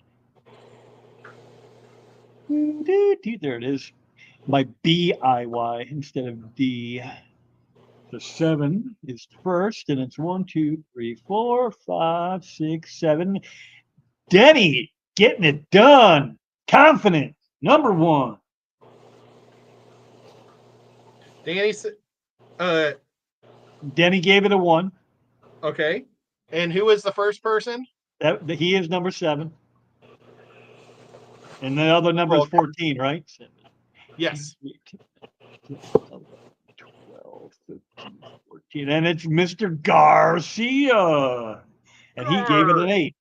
There it is. My B-I-Y instead of D. The 7 is first, and it's 1, 2, 3, 4, 5, 6, 7. Denny getting it done. Confident. Number 1. Danny, Denny gave it a 1. okay. And who was the first person? He is number 7. And the other number is 14, right? Yes. 12, 13, 14. And it's Mr. Garcia. And he gave it an 8.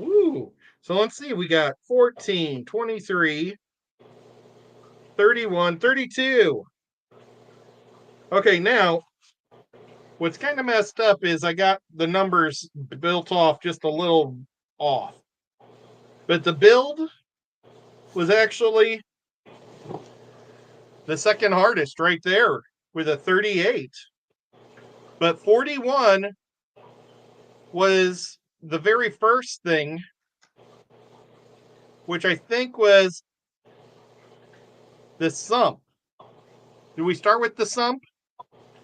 Ooh. So let's see. We got 14, 23, 31, 32. Okay, now what's kind of messed up is I got the numbers built off just a little off. But the build was actually the second hardest right there with a 38. But 41 was the very first thing, which I think was the sump. Did we start with the sump?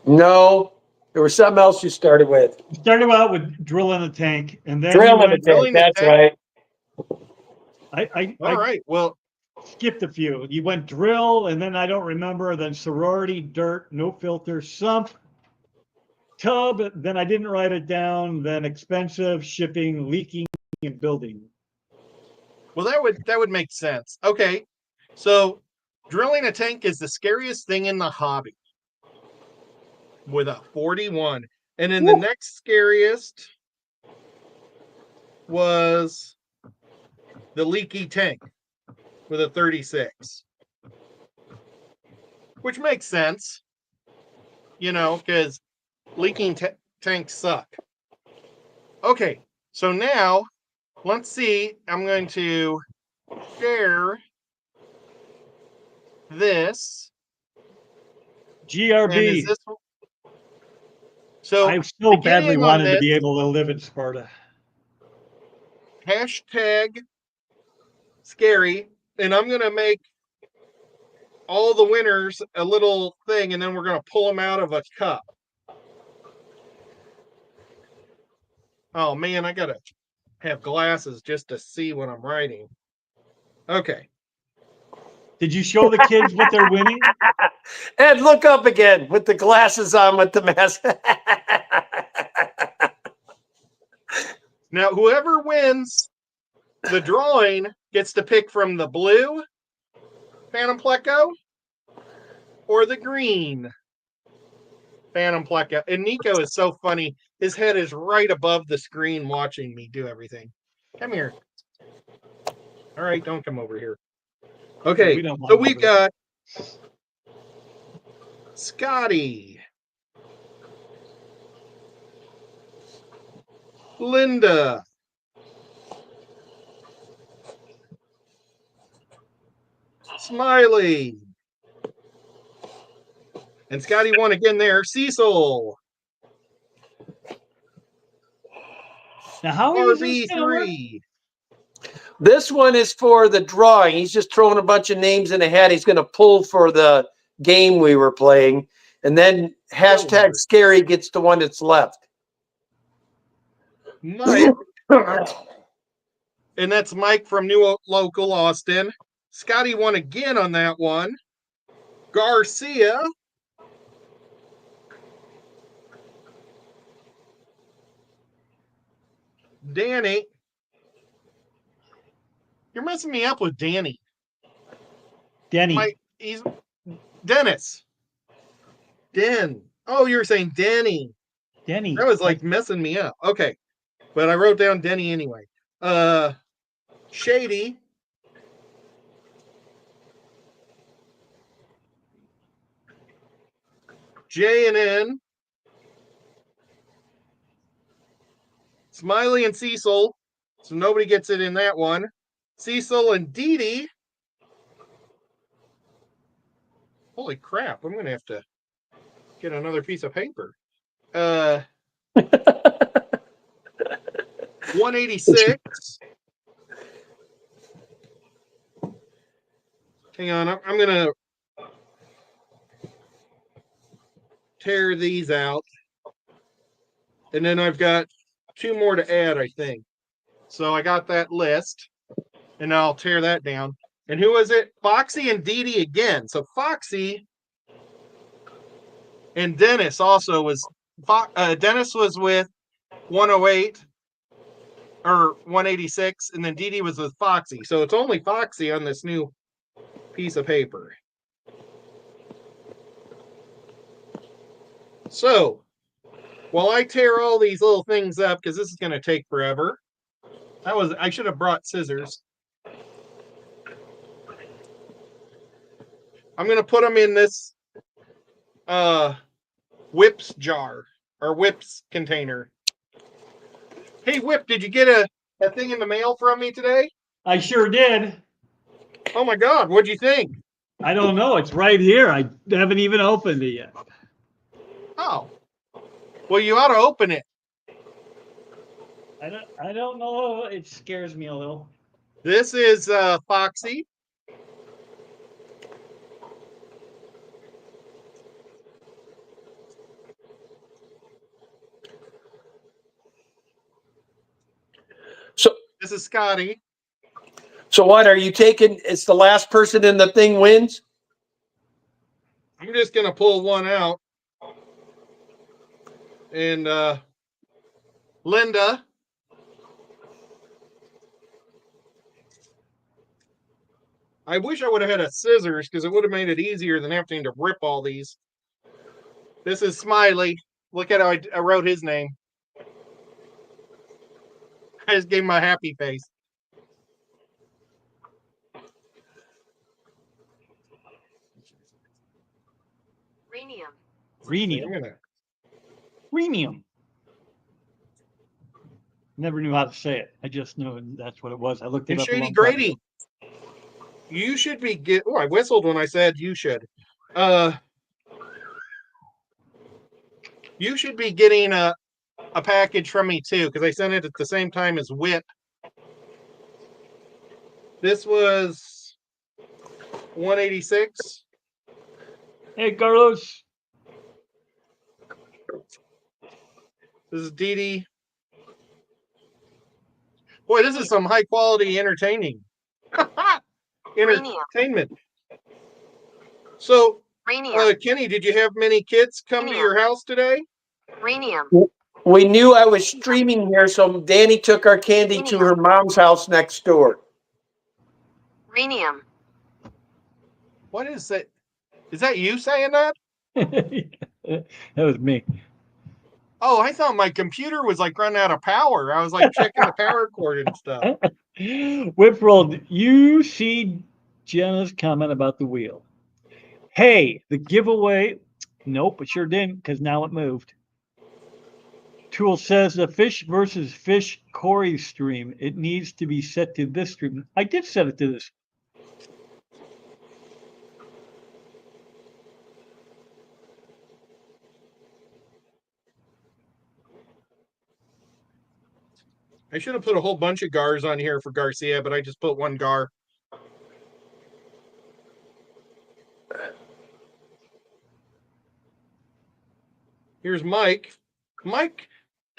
No, there was something else you started with. You started out with drilling a tank, and then Drilling the tank. That's right. All right. Well, skipped a few. You went drill, and then I don't remember. Then sorority, dirt, no filter, sump, tub. Then I didn't write it down. Then expensive, shipping, leaking, and building. Well, that would make sense. Okay, so drilling a tank is the scariest thing in the hobby with a 41, and then the next scariest was the leaky tank with a 36, which makes sense, you know, because leaking tanks suck. Okay, so now let's see. I'm going to share this. GRB. This so I so badly wanted to be this, able to live in Sparta. Hashtag scary, and I'm going to make all the winners a little thing, and then we're going to pull them out of a cup. Oh, man, I got to have glasses just to see what I'm writing. Okay. Did you show the kids what they're winning? Ed, look up again with the glasses on with the mask. Now, whoever wins the drawing gets to pick from the blue Phantom Pleco or the green Phantom Pleco. And Nico is so funny. His head is right above the screen watching me do everything. Come here. All right, don't come over here. Okay, so we've got Scotty, Linda, Smiley, and Scotty won again there, Cecil. Now, how is this RB3. This one is for the drawing. He's just throwing a bunch of names in a hat. He's going to pull for the game we were playing. And then hashtag scary gets the one that's left. Mike. And that's Mike from New Local Austin. Scotty won again on that one. Garcia. Danny. You're messing me up with Danny. Denny. He's Dennis. Den. Oh, you were saying Denny. Denny. That was like messing me up. Okay. But I wrote down Denny anyway. Shady. J and N. Smiley and Cecil. So nobody gets it in that one. Cecil and Dee Dee. Holy crap. I'm going to have to Get another piece of paper. 186. Hang on, I'm gonna tear these out. And then I've got 2 more to add, I think. So I got that list, and I'll tear that down. And who was it? Foxy and Dee Dee again. So Foxy and Dennis also was. Dennis was with 108 or 186, and then Dee Dee was with Foxy. So it's only Foxy on this new piece of paper. So while I tear all these little things up, because this is going to take forever. I should have brought scissors. I'm going to put them in this whips jar or whips container. Hey, Whip, did you get a thing in the mail from me today? I sure did. Oh my God, what'd you think? I don't know. It's right here. I haven't even opened it yet. Oh, well, you ought to open it. I don't know. It scares me a little. This is Foxy. So this is Scotty. So what are you taking? It's the last person in the thing wins? I'm just going to pull one out. And Linda. I wish I would have had a scissors because it would have made it easier than having to rip all these. This is Smiley. Look at how I wrote his name. I just gave him a happy face. Rhenium. Never knew how to say it. I just knew that's what it was. I looked it up. Shady Grady, you should be I whistled when I said you should. You should be getting a package from me too, because I sent it at the same time as Whip. This was 186. Hey, Carlos. This is Dee Dee. Boy, this is some high quality entertainment. So, Kenny, did you have many kids come to your house today? We knew I was streaming here, so Danny took our candy to her mom's house next door. What is that? Is that you saying that? That was me. Oh, I thought my computer was like running out of power. I was like checking the power cord and stuff. Whipworld, you see Jenna's comment about the wheel. Hey, the giveaway. Nope, it sure didn't because now it moved. Tool says the fish versus fish Corey stream. It needs to be set to this stream. I did set it to this. I should have put a whole bunch of gars on here for Garcia, but I just put one gar. Here's Mike. Mike,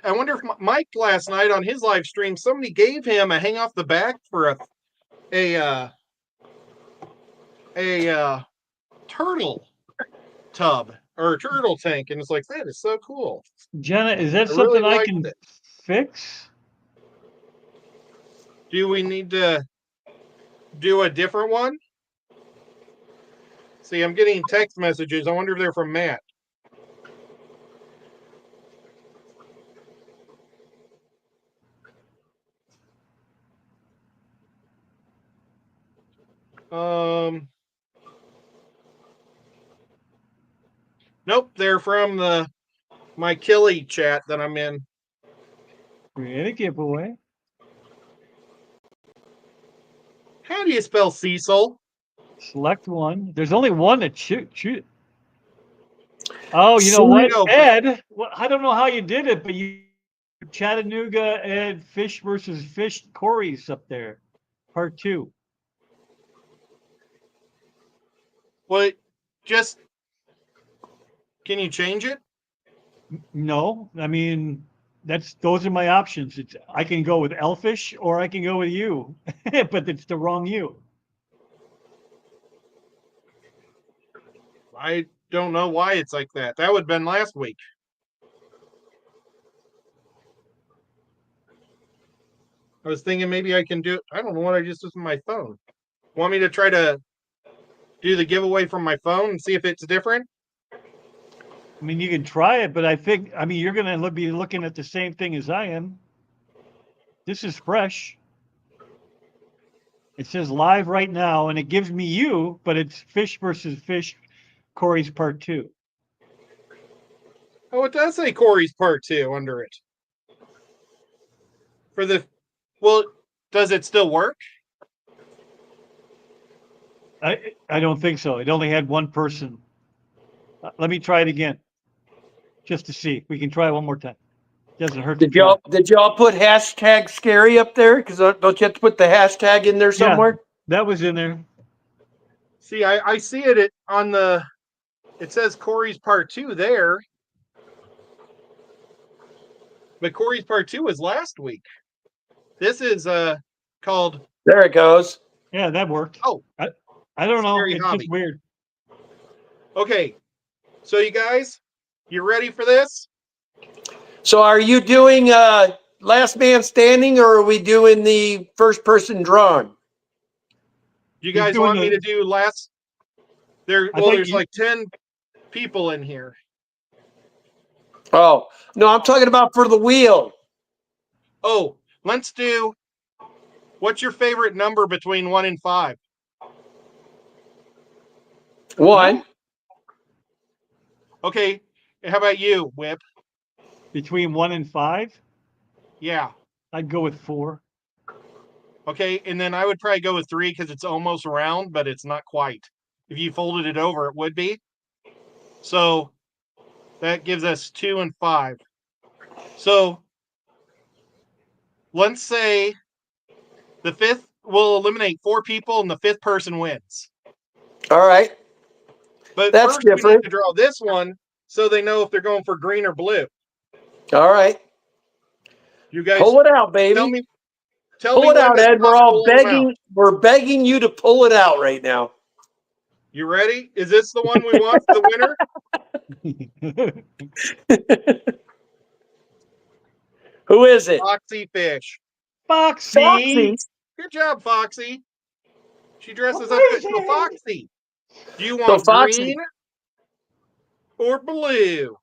I wonder if Mike last night on his live stream, somebody gave him a hang off the back for a turtle tub or turtle tank, and it's like, that is so cool. Jenna, is that something I can fix? Do we need to do a different one? See, I'm getting text messages. I wonder if they're from Matt. Nope, they're from my Killy chat that I'm in. Create a giveaway. How do you spell Cecil? Select one. There's only one to shoot. Oh, you know So what, I know, but Ed? Well, I don't know how you did it, but you Chattanooga Ed Fish versus Fish Corey's up there, part 2. what? Just can you change it? No, I mean those are my options. It's I can go with Elfish or I can go with you, but it's the wrong you. I don't know why it's like that. That would have been last week. I was thinking maybe I can do it. I don't know what I just did with my phone. Want me to try to do the giveaway from my phone and see if it's different? I mean, you can try it, but I mean, you're going to be looking at the same thing as I am. This is fresh. It says live right now, and it gives me you, but it's Fish versus Fish, Corey's part 2. Oh, it does say Corey's part 2 under it. For the, well, does it still work? I don't think so. It only had one person. Let me try it again, just to see. We can try one more time. Doesn't hurt to try. Did y'all put hashtag scary up there? Because don't you have to put the hashtag in there somewhere? That was in there. See, I see it on the, it says Corey's part 2 there. But Corey's part 2 was last week. This is called. There it goes. Yeah, that worked. Oh, I don't know. Scary It's Hobby. just weird. Okay, so you guys, you ready for this? So are you doing last man standing, or are we doing the first person drawn? You guys want me to do last? There's you- like 10 people in here. Oh, no, I'm talking about for the wheel. Oh, let's do. What's your favorite number between 1 and 5? 1. Okay, how about you, Whip? Between 1 and 5, Yeah. I'd go with 4. Okay, and then I would probably go with 3 because it's almost round, but it's not quite. If you folded it over, it would be. So that gives us 2 and 5. So let's say the fifth will eliminate 4 people and the 5th person wins. All right. But That's first we need different. to draw this one so they know if they're going for green or blue. All right. You guys Pull it out, baby. Tell pull me it when out, to Ed. We're stop all pulling them out. begging. We're begging you to pull it out right now. You ready? Is this the one we want for the winner? Who is it? Foxy Fish. Foxy. Foxy. Good job, Foxy. She dresses up as the Foxy. Do you want Foxy. green or blue?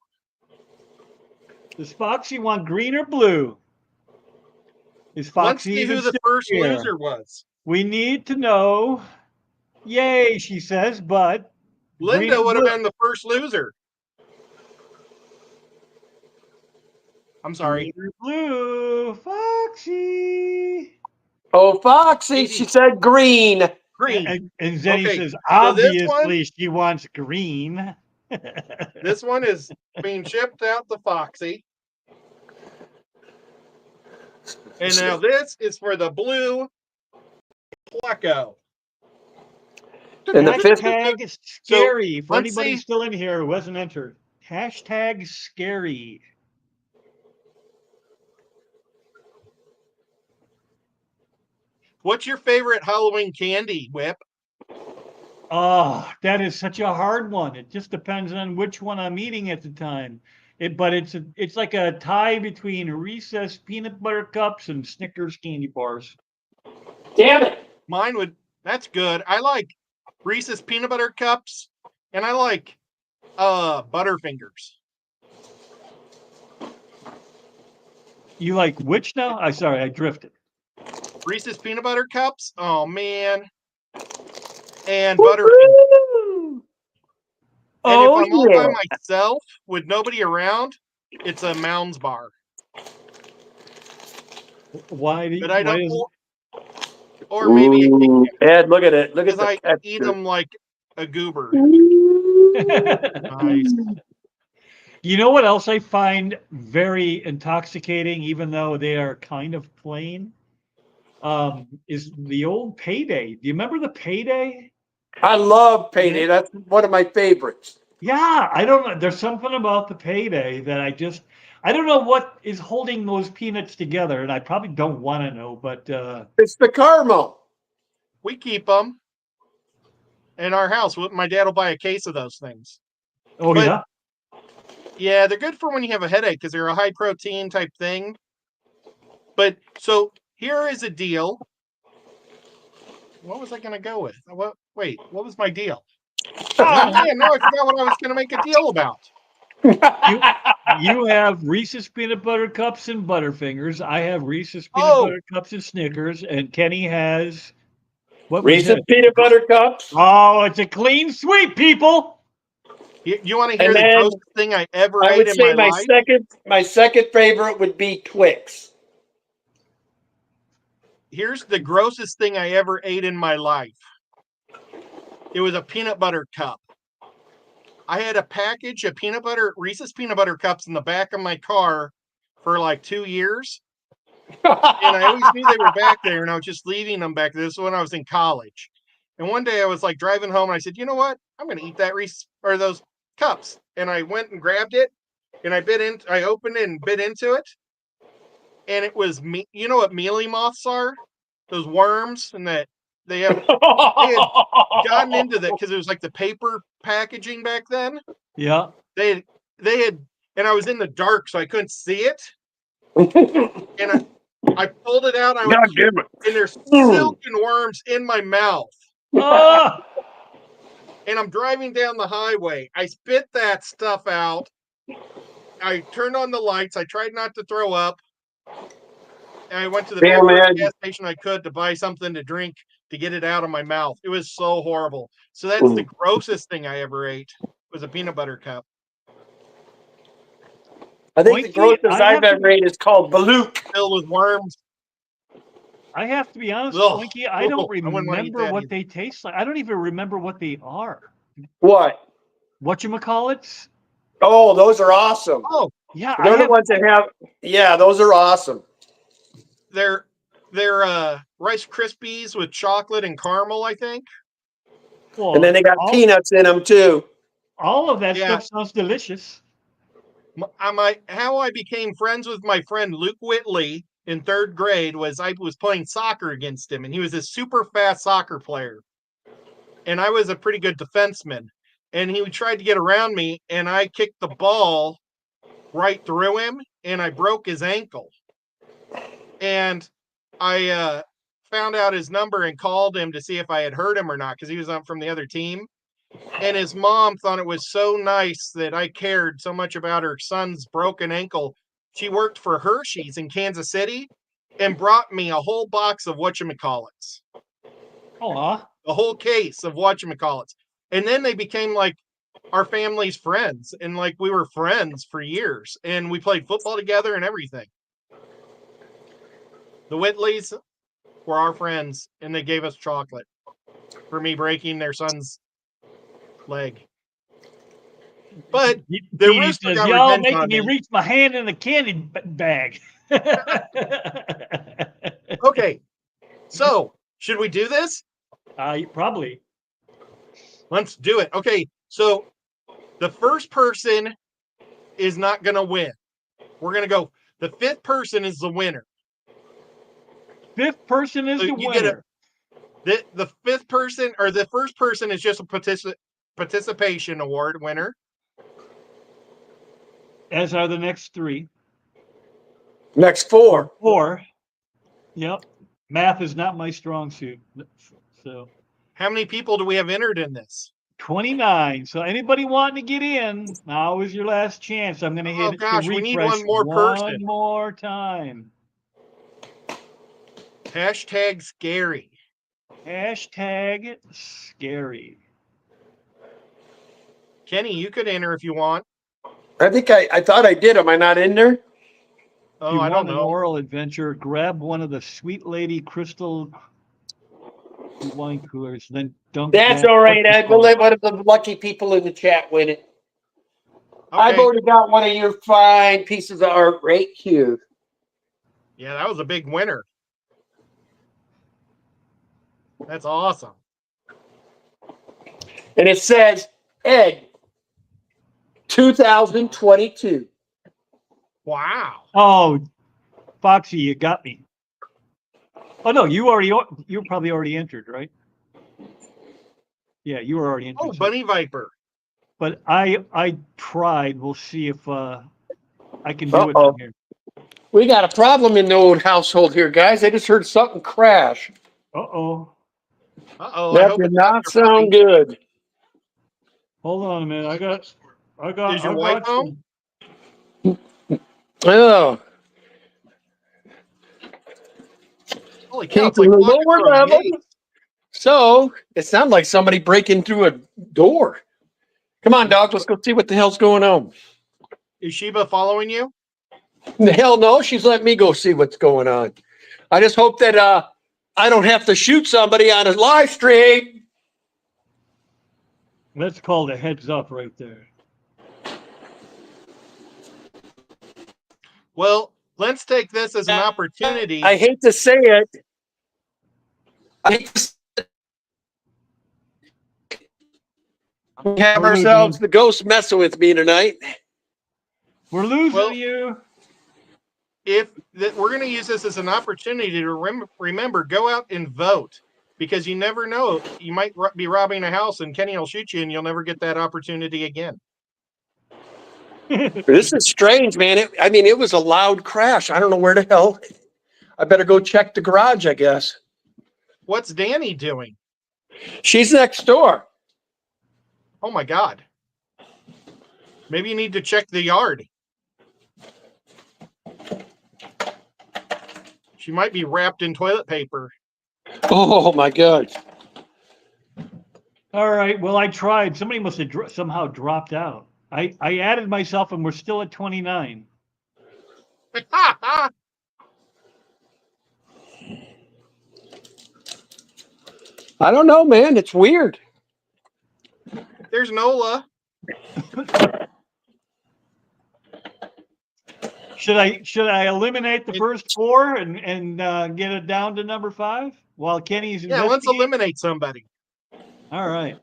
Does Foxy want green or blue? Is Foxy Let's see even who the still first here? loser was. We need to know. Yay, she says, but Linda would have been the first loser. I'm sorry. Green or blue, Foxy. Oh, Foxy. She said green. Green. And Zenny Okay, says, so this obviously she wants green. This one is being shipped out to Foxy. And now this is for the blue Pleco. And the fifth. Hashtag scary for let's anybody see. still in here who hasn't entered. Hashtag scary. What's your favorite Halloween candy, Whip? Oh, that is such a hard one. It just depends on which one I'm eating at the time. But it's like a tie between Reese's peanut butter cups and Snickers candy bars. Damn it. Mine would. That's good. I like Reese's peanut butter cups, and I like Butterfingers. You like which now? I'm sorry, I drifted. Reese's peanut butter cups. Oh man. And Butterfingers. And if I'm all by myself with nobody around, it's a Mounds bar. Why do you? But I Why don't. is, Or maybe a Kit Kat. Ed, look at it. Look at Because the I eat texture. them like a goober. Nice. You know what else I find very intoxicating, even though they are kind of plain? Is the old Payday. Do you remember the Payday? I love Payday. That's one of my favorites. Yeah, I don't know. There's something about the Payday that I don't know what is holding those peanuts together, and I probably don't want to know, but It's the caramel. We keep them in our house. My dad will buy a case of those things. oh But- yeah, Yeah, they're good for when you have a headache because they're a high protein type thing. But so here is a deal. What was I going to go with? Wait, what was my deal? Oh man, no, I forgot what I was going to make a deal about. you have Reese's peanut butter cups and Butterfingers. I have Reese's peanut Oh. butter cups and Snickers, and Kenny has what was Reese's it? peanut butter cups. Oh, it's a clean sweep, people. You want to hear And the then grossest thing I ever I ate would in say my life? my second favorite would be Twix. Here's the grossest thing I ever ate in my life. It was a peanut butter cup. I had a package of Reese's peanut butter cups in the back of my car for like 2 years. And I always knew they were back there, and I was just leaving them back there. This is when I was in college. And one day I was like driving home, and I said, you know what? I'm going to eat that those cups. And I went and grabbed it, and I opened it and bit into it. And it was me. You know what mealy moths are? Those worms, and that they had gotten into that because it was like the paper packaging back then. Yeah. They had, and I was in the dark, so I couldn't see it. And I pulled it out. God damn it. And there's silken worms in my mouth. Oh, And I'm driving down the highway. I spit that stuff out. I turned on the lights. I tried not to throw up. And I went to the very first gas station I could to buy something to drink to get it out of my mouth. It was so horrible. So that's the grossest thing I ever ate was a peanut butter cup. I think the grossest I've ever ate is called Baluch. Filled with worms. I have to be honest, Ugh. Winky, I don't I wouldn't wanna eat remember that what either. they taste like. I don't even remember what they are. What? Whatchamacallits? Oh, those are awesome. Oh, Yeah, They're the ones that have. Yeah, those are awesome. they're Rice Krispies with chocolate and caramel, I think. well, And then they got peanuts in them too. all of that Yeah. stuff sounds delicious. How I became friends with my friend Luke Whitley in 3rd grade was I was playing soccer against him, and he was a super fast soccer player. And I was a pretty good defenseman. And he tried to get around me, and I kicked the ball right through him, and I broke his ankle. And I found out his number and called him to see if I had hurt him or not, because he was from the other team. And his mom thought it was so nice that I cared so much about her son's broken ankle. She worked for Hershey's in Kansas City and brought me a whole box of whatchamacallits, Aw. a whole case of whatchamacallits. And then they became like our family's friends. And like we were friends for years. And we played football together and everything. The Whitleys were our friends, and they gave us chocolate for me breaking their son's leg. But the Petey rooster says, got y'all revenge making on me me. reach my hand in the candy bag. Okay, so should we do this? Probably. Let's do it. Okay, so the first person is not going to win. We're going to go. The 5th person is the winner. 5th person is So the you get winner. The 5th person, or the first person is just a participation award winner. As are the next 3. Next 4. 4. Yep. Math is not my strong suit. So How many people do we have entered in this? 29. So anybody wanting to get in, now is your last chance. I'm going to hit gosh, the we need refresh one more person. one more time. Hashtag scary. Hashtag scary. Kenny, you could enter if you want. I think I thought I did. Am I not in there? Oh, If you I don't want an know. oral adventure, grab one of the Sweet Lady Crystal empty wine coolers, then dunk That's that. all right, Ed. We'll let one of the lucky people in the chat win it. I've Okay. already got one of your fine pieces of art right here. Yeah, that was a big winner. That's awesome. And it says, Ed, 2022. Wow. Oh, Foxy, you got me. Oh no, you probably already entered, right? Yeah, you were already entered. Oh, Bunny Viper. But I tried. We'll see if I can do it from here. We got a problem in the old household here, guys. I just heard something crash. Uh-oh. Uh-oh. I That hope did it's not not your sound puppy. good. Hold on a minute. I got Is your wife home? Oh, Holy cow, came it's like from a walking lower through a level. gate. So it sounded like somebody breaking through a door. Come on, dog. Let's go see what the hell's going on. Is Sheba following you? The hell no. She's letting me go see what's going on. I just hope that I don't have to shoot somebody on a live stream. That's called a heads up right there. Well, let's take this as an opportunity. I hate to say it. We have ourselves the ghost messing with me tonight. We're losing you. We're going to use this as an opportunity to remember, go out and vote, because you never know. You might be robbing a house and Kenny will shoot you and you'll never get that opportunity again. This is strange, man. It was a loud crash. I don't know where the hell. I better go check the garage, I guess. What's Danny doing? She's next door. Oh my God. Maybe you need to check the yard. She might be wrapped in toilet paper. Oh my God. All right. Well, I tried. Somebody must have somehow dropped out. I added myself and we're still at 29. I don't know, man. It's weird. There's Nola. Should I eliminate the first four and get it down to number 5 while Kenny's Yeah, let's eliminate somebody. All right.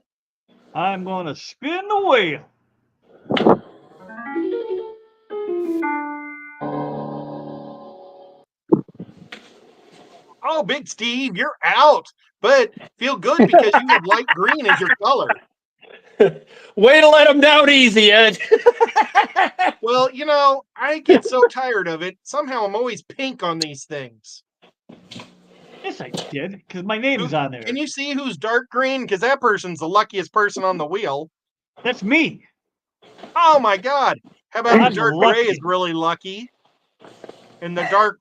I'm going to spin the wheel. Oh, Big Steve, you're out. But feel good because you have light green as your color. Way to let him down easy, Ed. Well, I get so tired of it. Somehow I'm always pink on these things. Yes, I did, because my name's on there. Can you see who's dark green? Because that person's the luckiest person on the wheel. That's me. Oh, my God. How about I'm the dark lucky. gray is really lucky? And the dark,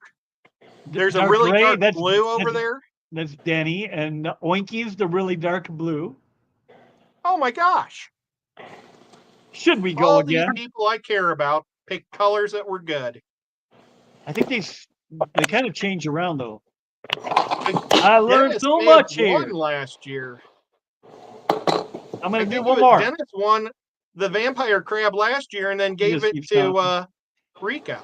there's Dark a really gray, dark blue over there. That's Denny, and Oinky's the really dark blue. Oh, my gosh. Should we go All again? these people I care about pick colors that were good. I think they kind of change around, though. I learned Dennis so may have much here. won last year. I'm going to do think one more. Dennis won the vampire crab last year and then gave it to Rico.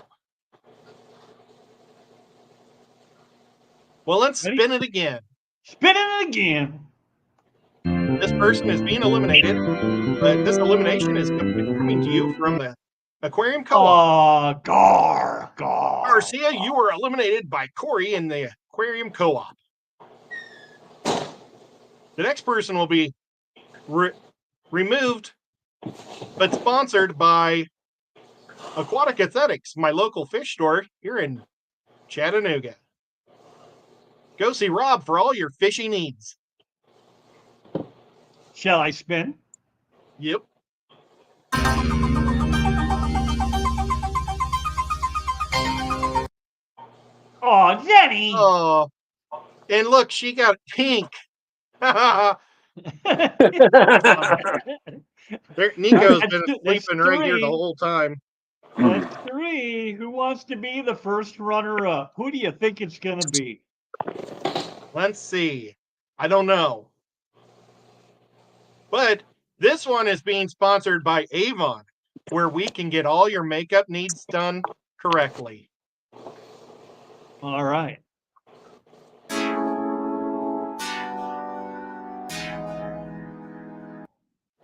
Well, let's spin it again. Spin it again. This person is being eliminated, but this elimination is coming to you from the Aquarium Co-op. Garcia, you were eliminated by Corey in the Aquarium Co-op. The next person will be removed, but sponsored by Aquatic Aesthetics, my local fish store here in Chattanooga. Go see Rob for all your fishing needs. Shall I spin? Yep. Oh, Denny! Oh, and look, she got pink. There, Nico's been sleeping right here the whole time. That's 3. Who wants to be the first runner-up? Who do you think it's going to be? Let's see. I don't know. But this one is being sponsored by Avon, where we can get all your makeup needs done correctly. All right.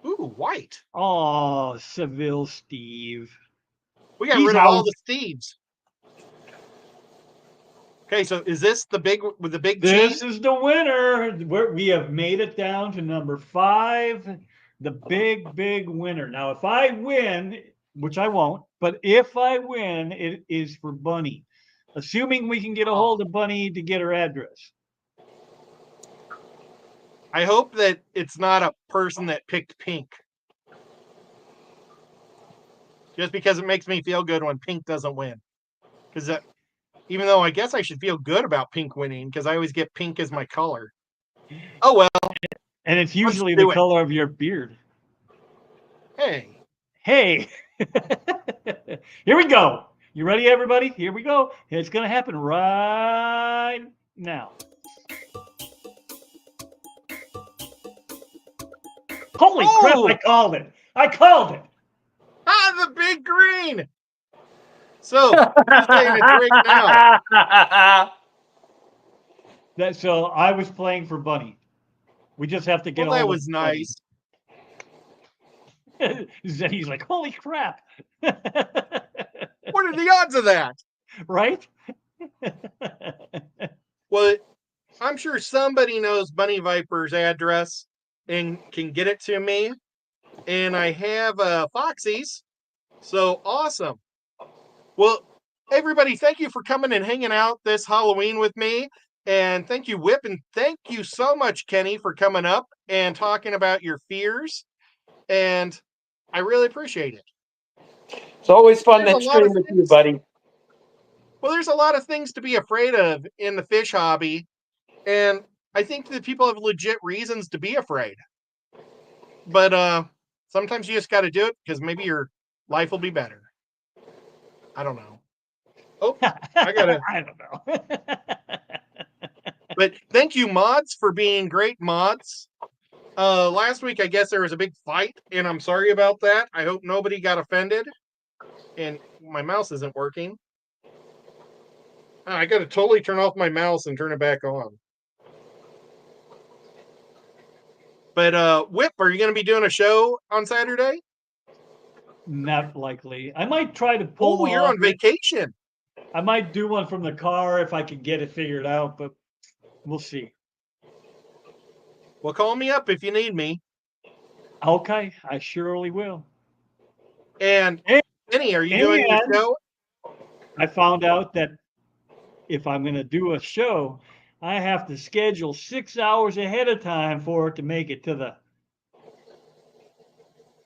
Ooh, white. Oh, Seville Steve. We got He's rid of all out. the Steves. Okay, so is this the big with the big This cheese? is the winner. We have made it down to number 5, the big winner. Now, if I win, which I won't, but if I win, it is for Bunny, assuming we can get a hold of Bunny to get her address. I hope that it's not a person that picked pink. Just because it makes me feel good when pink doesn't win. Because even though I guess I should feel good about pink winning, because I always get pink as my color. Oh, well. And it's usually the color of your beard. Hey. Hey. Here we go. You ready, everybody? Here we go. It's going to happen right now. Holy crap, I called it. I called it. Ah, the big green. So, who's saying it's right now? So I was playing for Bunny. We just have to get that was nice. He's like, holy crap. What are the odds of that? Right? Well, I'm sure somebody knows Bunny Viper's address and can get it to me. And I have Foxy's. So awesome. Well, everybody, thank you for coming and hanging out this Halloween with me. And thank you, Whip. And thank you so much, Kenny, for coming up and talking about your fears. And I really appreciate it. It's always fun to stream with you, buddy. Well, there's a lot of things to be afraid of in the fish hobby. And I think that people have legit reasons to be afraid. But sometimes you just got to do it because maybe your life will be better. I don't know. Oh, I don't know. But thank you, mods, for being great mods. Last week, I guess there was a big fight, and I'm sorry about that. I hope nobody got offended. And my mouse isn't working. I got to totally turn off my mouse and turn it back on. But Whip, are you going to be doing a show on Saturday? Not likely. I might try to pull one. Oh, you're on vacation. I might do one from the car if I could get it figured out, but we'll see. Well, call me up if you need me. Okay, I surely will. And Benny, are you doing a show? I found out that if I'm going to do a show, I have to schedule 6 hours ahead of time for it to make it to the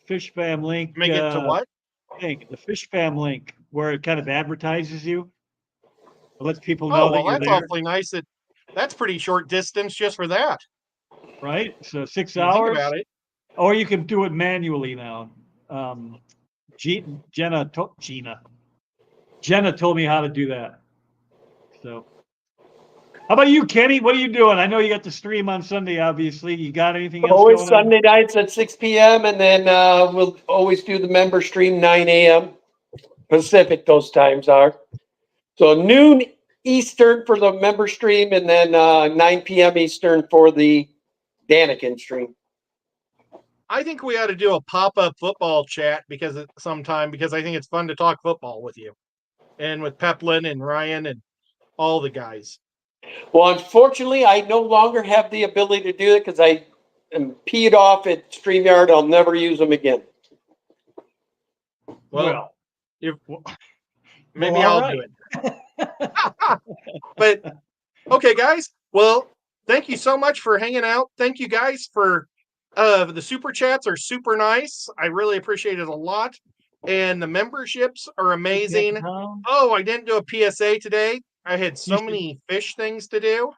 Fish Fam link. Make it to what? Link, the Fish Fam link, where it kind of advertises you. It lets people know that you're that's there. awfully nice. That's pretty short distance just for that. Right? So 6 hours. Think about it. Or you can do it manually now. Jenna told me how to do that. So, how about you, Kenny? What are you doing? I know you got the stream on Sunday, obviously. You got anything else always going Sunday nights at 6 p.m. and then we'll always do the member stream 9 a.m. Pacific, those times are. So noon Eastern for the member stream and then 9 p.m. Eastern for the Daniken stream. I think we ought to do a pop-up football chat because I think it's fun to talk football with you and with Peplin and Ryan and all the guys. Well, unfortunately, I no longer have the ability to do it because I am peed off at StreamYard. I'll never use them again. Well maybe I'll do it. But okay, guys. Well, thank you so much for hanging out. Thank you guys for the super chats are super nice. I really appreciate it a lot. And the memberships are amazing. Oh, I didn't do a PSA today. I had so many fish things to do.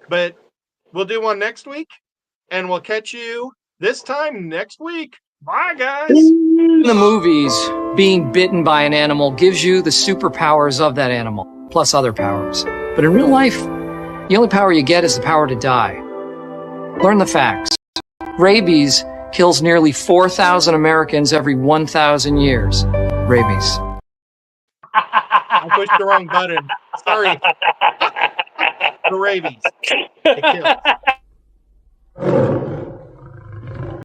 But we'll do one next week. And we'll catch you this time next week. Bye, guys. In the movies, being bitten by an animal gives you the superpowers of that animal, plus other powers. But in real life, the only power you get is the power to die. Learn the facts. Rabies kills nearly 4,000 Americans every 1,000 years. Rabies. I pushed the wrong button. Sorry. The rabies. It kills.